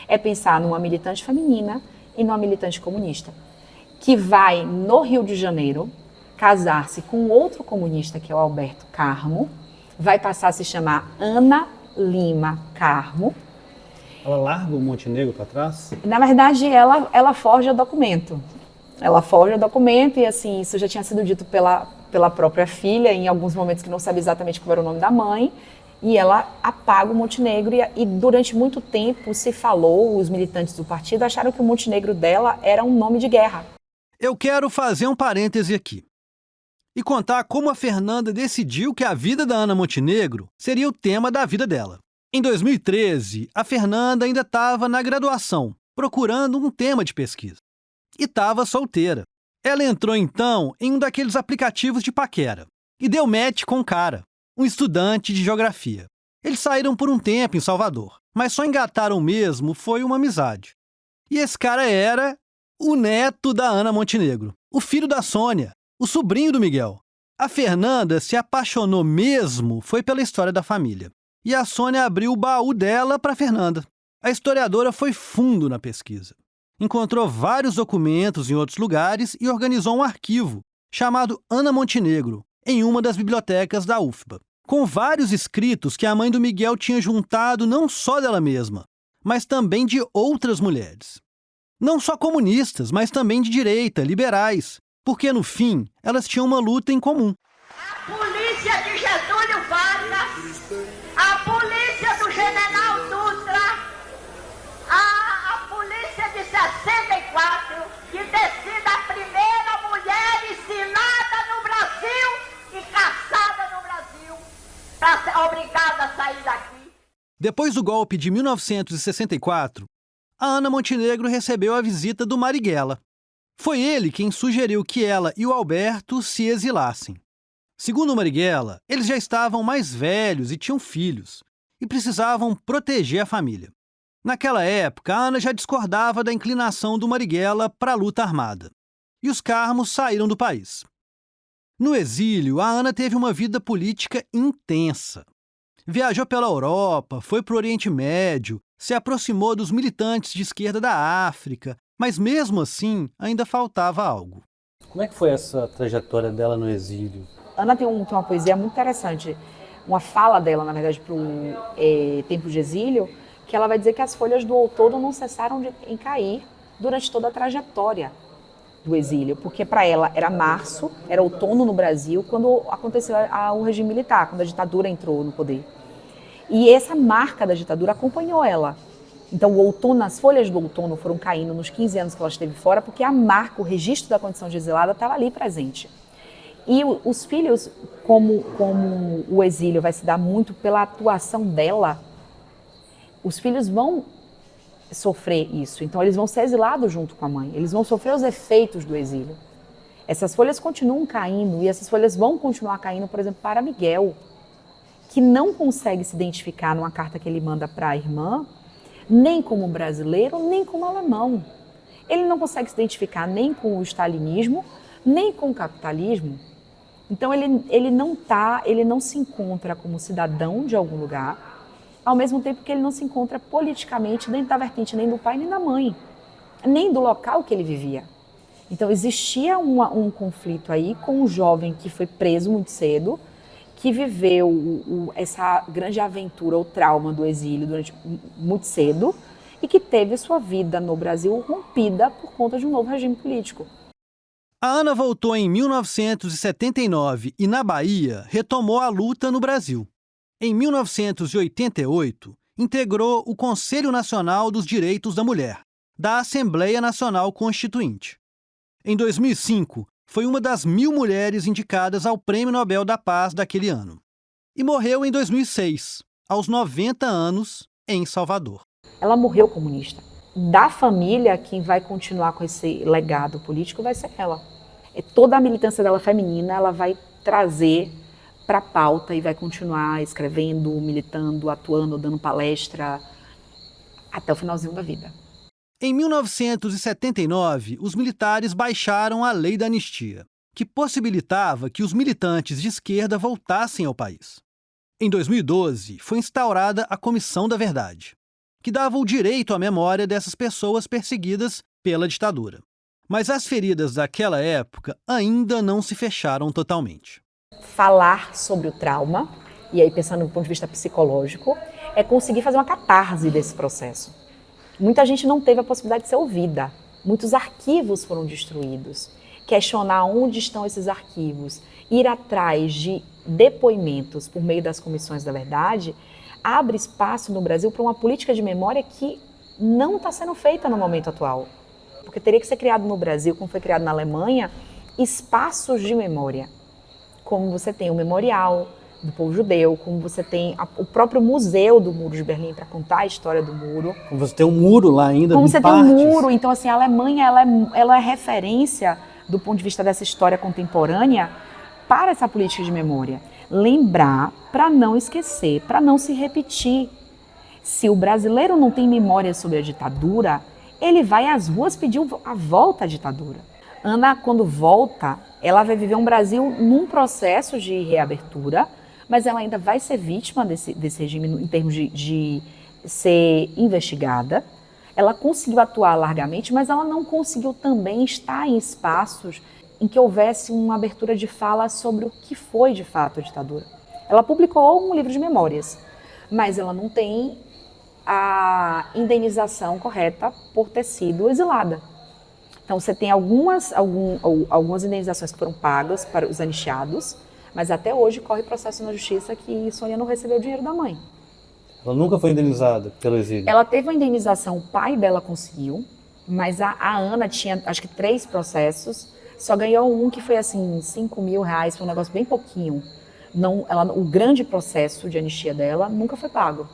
é pensar numa militante feminina e numa militante comunista, que vai, no Rio de Janeiro, casar-se com outro comunista, que é o Alberto Carmo, vai passar a se chamar Ana Lima Carmo. Ela larga o Montenegro para trás? Na verdade, ela forja documento. Ela forja documento e, assim, isso já tinha sido dito pela própria filha, em alguns momentos que não sabia exatamente qual era o nome da mãe, e ela apaga o Montenegro e durante muito tempo se falou, os militantes do partido acharam que o Montenegro dela era um nome de guerra. Eu quero fazer um parêntese aqui e contar como a Fernanda decidiu que a vida da Ana Montenegro seria o tema da vida dela. Em 2013, a Fernanda ainda estava na graduação, procurando um tema de pesquisa. E estava solteira. Ela entrou, então, em um daqueles aplicativos de paquera e deu match com um cara, um estudante de geografia. Eles saíram por um tempo em Salvador, mas só engataram mesmo foi uma amizade. E esse cara era o neto da Ana Montenegro, o filho da Sônia, o sobrinho do Miguel. A Fernanda se apaixonou mesmo foi pela história da família. E a Sônia abriu o baú dela para a Fernanda. A historiadora foi fundo na pesquisa. Encontrou vários documentos em outros lugares e organizou um arquivo chamado Ana Montenegro, em uma das bibliotecas da UFBA, com vários escritos que a mãe do Miguel tinha juntado não só dela mesma, mas também de outras mulheres. Não só comunistas, mas também de direita, liberais, porque, no fim, elas tinham uma luta em comum. A polícia de Getúlio Vargas, a polícia do General Dutra, a polícia de 64, que decida a primeira mulher ensinada no Brasil e caçada no Brasil, para ser obrigada a sair daqui. Depois do golpe de 1964, a Ana Montenegro recebeu a visita do Marighella. Foi ele quem sugeriu que ela e o Alberto se exilassem. Segundo o Marighella, eles já estavam mais velhos e tinham filhos, e precisavam proteger a família. Naquela época, a Ana já discordava da inclinação do Marighella para a luta armada, e os Carmos saíram do país. No exílio, a Ana teve uma vida política intensa. Viajou pela Europa, foi para o Oriente Médio, se aproximou dos militantes de esquerda da África, mas mesmo assim ainda faltava algo. Como é que foi essa trajetória dela no exílio? Ana tem uma poesia muito interessante, uma fala dela, na verdade, para o Tempo de Exílio, que ela vai dizer que as folhas do outono não cessaram de cair durante toda a trajetória do exílio, porque para ela era março, era outono no Brasil, quando aconteceu o regime militar, quando a ditadura entrou no poder. E essa marca da ditadura acompanhou ela. Então, o outono, as folhas do outono foram caindo nos 15 anos que ela esteve fora, porque a marca, o registro da condição de exilada estava ali presente. E os filhos, como o exílio vai se dar muito pela atuação dela, os filhos vão sofrer isso. Então, eles vão ser exilados junto com a mãe. Eles vão sofrer os efeitos do exílio. Essas folhas continuam caindo e essas folhas vão continuar caindo, por exemplo, para Miguel, que não consegue se identificar numa carta que ele manda para a irmã, nem como brasileiro, nem como alemão. Ele não consegue se identificar nem com o stalinismo, nem com o capitalismo. Então ele não se encontra como cidadão de algum lugar, ao mesmo tempo que ele não se encontra politicamente dentro da vertente nem do pai nem da mãe, nem do local que ele vivia. Então existia um conflito aí com um jovem que foi preso muito cedo, que viveu essa grande aventura, o trauma do exílio durante muito cedo e que teve sua vida no Brasil rompida por conta de um novo regime político. A Ana voltou em 1979 e, na Bahia, retomou a luta no Brasil. Em 1988, integrou o Conselho Nacional dos Direitos da Mulher, da Assembleia Nacional Constituinte. Em 2005, foi uma das 1000 mulheres indicadas ao Prêmio Nobel da Paz daquele ano. E morreu em 2006, aos 90 anos, em Salvador. Ela morreu comunista. Da família, quem vai continuar com esse legado político vai ser ela. Toda a militância dela feminina, ela vai trazer para a pauta e vai continuar escrevendo, militando, atuando, dando palestra, até o finalzinho da vida. Em 1979, os militares baixaram a Lei da Anistia, que possibilitava que os militantes de esquerda voltassem ao país. Em 2012, foi instaurada a Comissão da Verdade, que dava o direito à memória dessas pessoas perseguidas pela ditadura. Mas as feridas daquela época ainda não se fecharam totalmente. Falar sobre o trauma e aí pensando do ponto de vista psicológico, é conseguir fazer uma catarse desse processo. Muita gente não teve a possibilidade de ser ouvida, muitos arquivos foram destruídos. Questionar onde estão esses arquivos, ir atrás de depoimentos por meio das comissões da verdade, abre espaço no Brasil para uma política de memória que não está sendo feita no momento atual. Porque teria que ser criado no Brasil, como foi criado na Alemanha, espaços de memória. Como você tem o memorial do povo judeu, como você tem o próprio museu do Muro de Berlim para contar a história do muro. Como você tem um muro lá ainda, como você partes. tem um muro. Então, assim, a Alemanha ela é referência do ponto de vista dessa história contemporânea para essa política de memória. Lembrar para não esquecer, para não se repetir. Se o brasileiro não tem memória sobre a ditadura, ele vai às ruas pedir a volta à ditadura. Ana, quando volta, ela vai viver um Brasil num processo de reabertura, mas ela ainda vai ser vítima desse regime em termos de ser investigada. Ela conseguiu atuar largamente, mas ela não conseguiu também estar em espaços em que houvesse uma abertura de fala sobre o que foi de fato a ditadura. Ela publicou um livro de memórias, mas ela não tem a indenização correta por ter sido exilada. Então você tem algumas indenizações que foram pagas para os anistiados, mas até hoje corre processo na justiça que Sônia não recebeu o dinheiro da mãe. Ela nunca foi indenizada pelo exílio? Ela teve uma indenização, o pai dela conseguiu, mas a Ana tinha acho que 3 processos, só ganhou um que foi assim, R$5.000, foi um negócio bem pouquinho. Não, o grande processo de anistia dela nunca foi pago.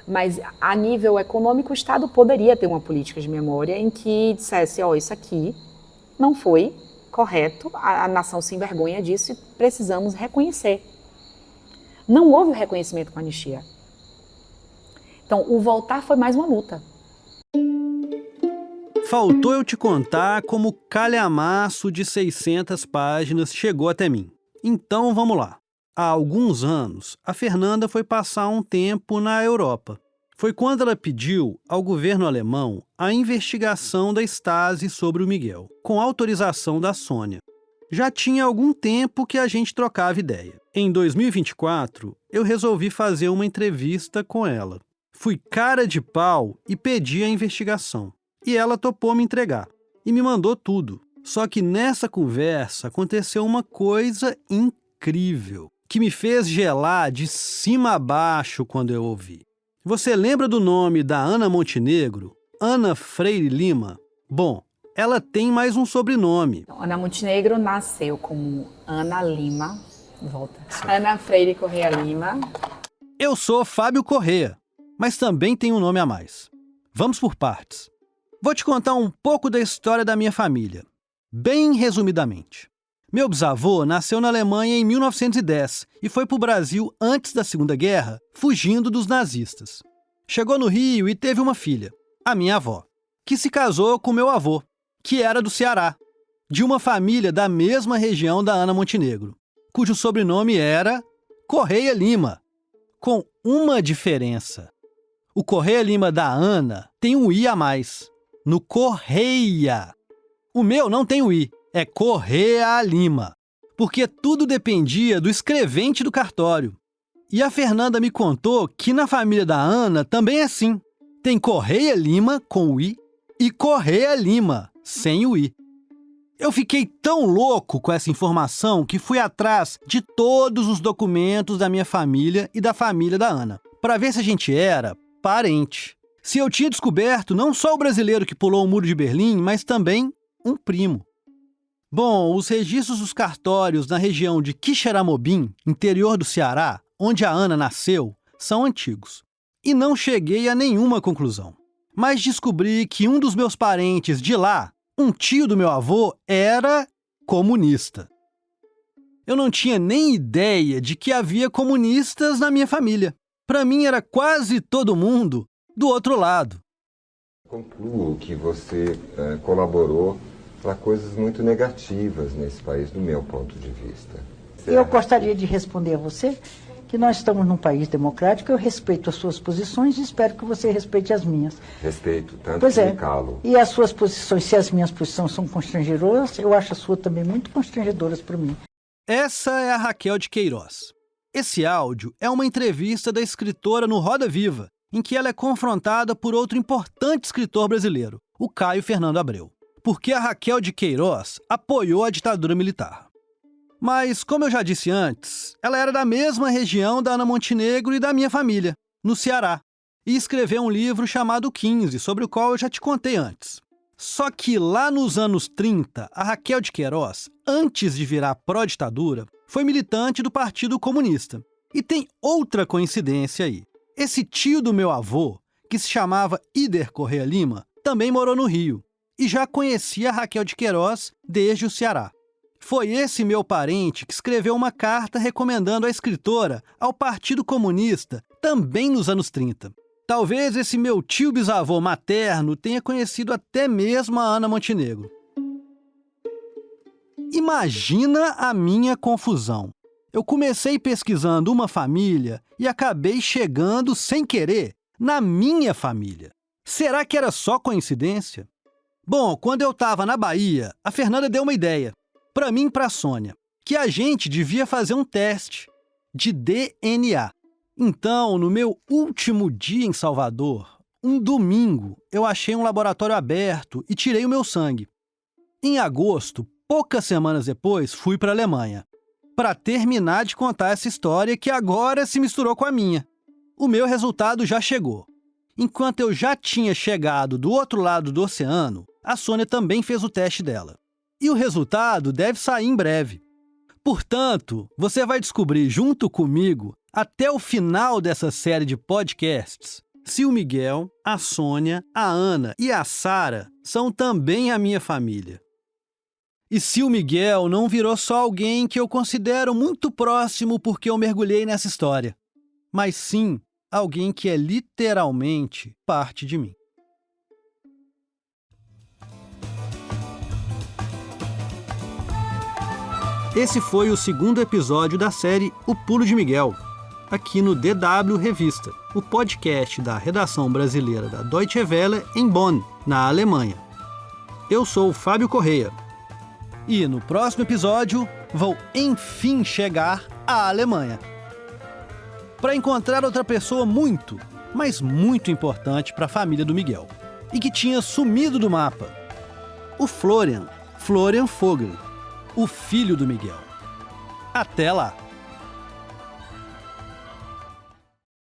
Mas a nível econômico, o Estado poderia ter uma política de memória em que dissesse, isso aqui não foi correto, a nação se envergonha disso e precisamos reconhecer. Não houve o reconhecimento com a anistia. Então, o voltar foi mais uma luta. Faltou eu te contar como o calhamaço de 600 páginas chegou até mim. Então, vamos lá. Há alguns anos, a Fernanda foi passar um tempo na Europa. Foi quando ela pediu ao governo alemão a investigação da Stasi sobre o Miguel, com autorização da Sônia. Já tinha algum tempo que a gente trocava ideia. Em 2024, eu resolvi fazer uma entrevista com ela. Fui cara de pau e pedi a investigação. E ela topou me entregar. E me mandou tudo. Só que nessa conversa aconteceu uma coisa incrível, que me fez gelar de cima a baixo quando eu ouvi. Você lembra do nome da Ana Montenegro? Ana Freire Lima? Bom, ela tem mais um sobrenome. Ana Montenegro nasceu como Ana Lima. Volta. Ana Freire Correia Lima. Eu sou Fábio Correia, mas também tenho um nome a mais. Vamos por partes. Vou te contar um pouco da história da minha família, bem resumidamente. Meu bisavô nasceu na Alemanha em 1910 e foi para o Brasil antes da Segunda Guerra, fugindo dos nazistas. Chegou no Rio e teve uma filha, a minha avó, que se casou com meu avô, que era do Ceará, de uma família da mesma região da Ana Montenegro, cujo sobrenome era Correia Lima, com uma diferença. O Correia Lima da Ana tem um I a mais, no Correia. O meu não tem o I. É Correia Lima, porque tudo dependia do escrevente do cartório. E a Fernanda me contou que na família da Ana também é assim. Tem Correia Lima com o I e Correia Lima sem o I. Eu fiquei tão louco com essa informação que fui atrás de todos os documentos da minha família e da família da Ana, para ver se a gente era parente. Se eu tinha descoberto não só o brasileiro que pulou o Muro de Berlim, mas também um primo. Bom, os registros dos cartórios na região de Quixeramobim, interior do Ceará, onde a Ana nasceu, são antigos. E não cheguei a nenhuma conclusão. Mas descobri que um dos meus parentes de lá, um tio do meu avô, era comunista. Eu não tinha nem ideia de que havia comunistas na minha família. Para mim era quase todo mundo do outro lado. Concluo que você colaborou para coisas muito negativas nesse país, do meu ponto de vista. Eu gostaria de responder a você que nós estamos num país democrático, eu respeito as suas posições e espero que você respeite as minhas. Respeito, tanto pois que é. me calo. E as suas posições, se as minhas posições são constrangedoras, eu acho a sua também muito constrangedoras para mim. Essa é a Raquel de Queiroz. Esse áudio é uma entrevista da escritora no Roda Viva, em que ela é confrontada por outro importante escritor brasileiro, o Caio Fernando Abreu, porque a Raquel de Queiroz apoiou a ditadura militar. Mas, como eu já disse antes, ela era da mesma região da Ana Montenegro e da minha família, no Ceará, e escreveu um livro chamado 15, sobre o qual eu já te contei antes. Só que lá nos anos 30, a Raquel de Queiroz, antes de virar pró-ditadura, foi militante do Partido Comunista. E tem outra coincidência aí. Esse tio do meu avô, que se chamava Ider Correia Lima, também morou no Rio e já conhecia a Raquel de Queiroz desde o Ceará. Foi esse meu parente que escreveu uma carta recomendando a escritora ao Partido Comunista, também nos anos 30. Talvez esse meu tio-bisavô materno tenha conhecido até mesmo a Ana Montenegro. Imagina a minha confusão. Eu comecei pesquisando uma família e acabei chegando, sem querer, na minha família. Será que era só coincidência? Bom, quando eu estava na Bahia, a Fernanda deu uma ideia, para mim e para a Sônia, que a gente devia fazer um teste de DNA. Então, no meu último dia em Salvador, um domingo, eu achei um laboratório aberto e tirei o meu sangue. Em agosto, poucas semanas depois, fui para a Alemanha, para terminar de contar essa história que agora se misturou com a minha. O meu resultado já chegou. Enquanto eu já tinha chegado do outro lado do oceano, a Sônia também fez o teste dela. E o resultado deve sair em breve. Portanto, você vai descobrir junto comigo, até o final dessa série de podcasts, se o Miguel, a Sônia, a Ana e a Sara são também a minha família. E se o Miguel não virou só alguém que eu considero muito próximo porque eu mergulhei nessa história, mas sim alguém que é literalmente parte de mim. Esse foi o segundo episódio da série O Pulo de Miguel, aqui no DW Revista, o podcast da redação brasileira da Deutsche Welle em Bonn, na Alemanha. Eu sou o Fábio Correia. E no próximo episódio, vou enfim chegar à Alemanha. Para encontrar outra pessoa muito, mas muito importante para a família do Miguel. E que tinha sumido do mapa. O Florian Vogel, o filho do Miguel. Até lá!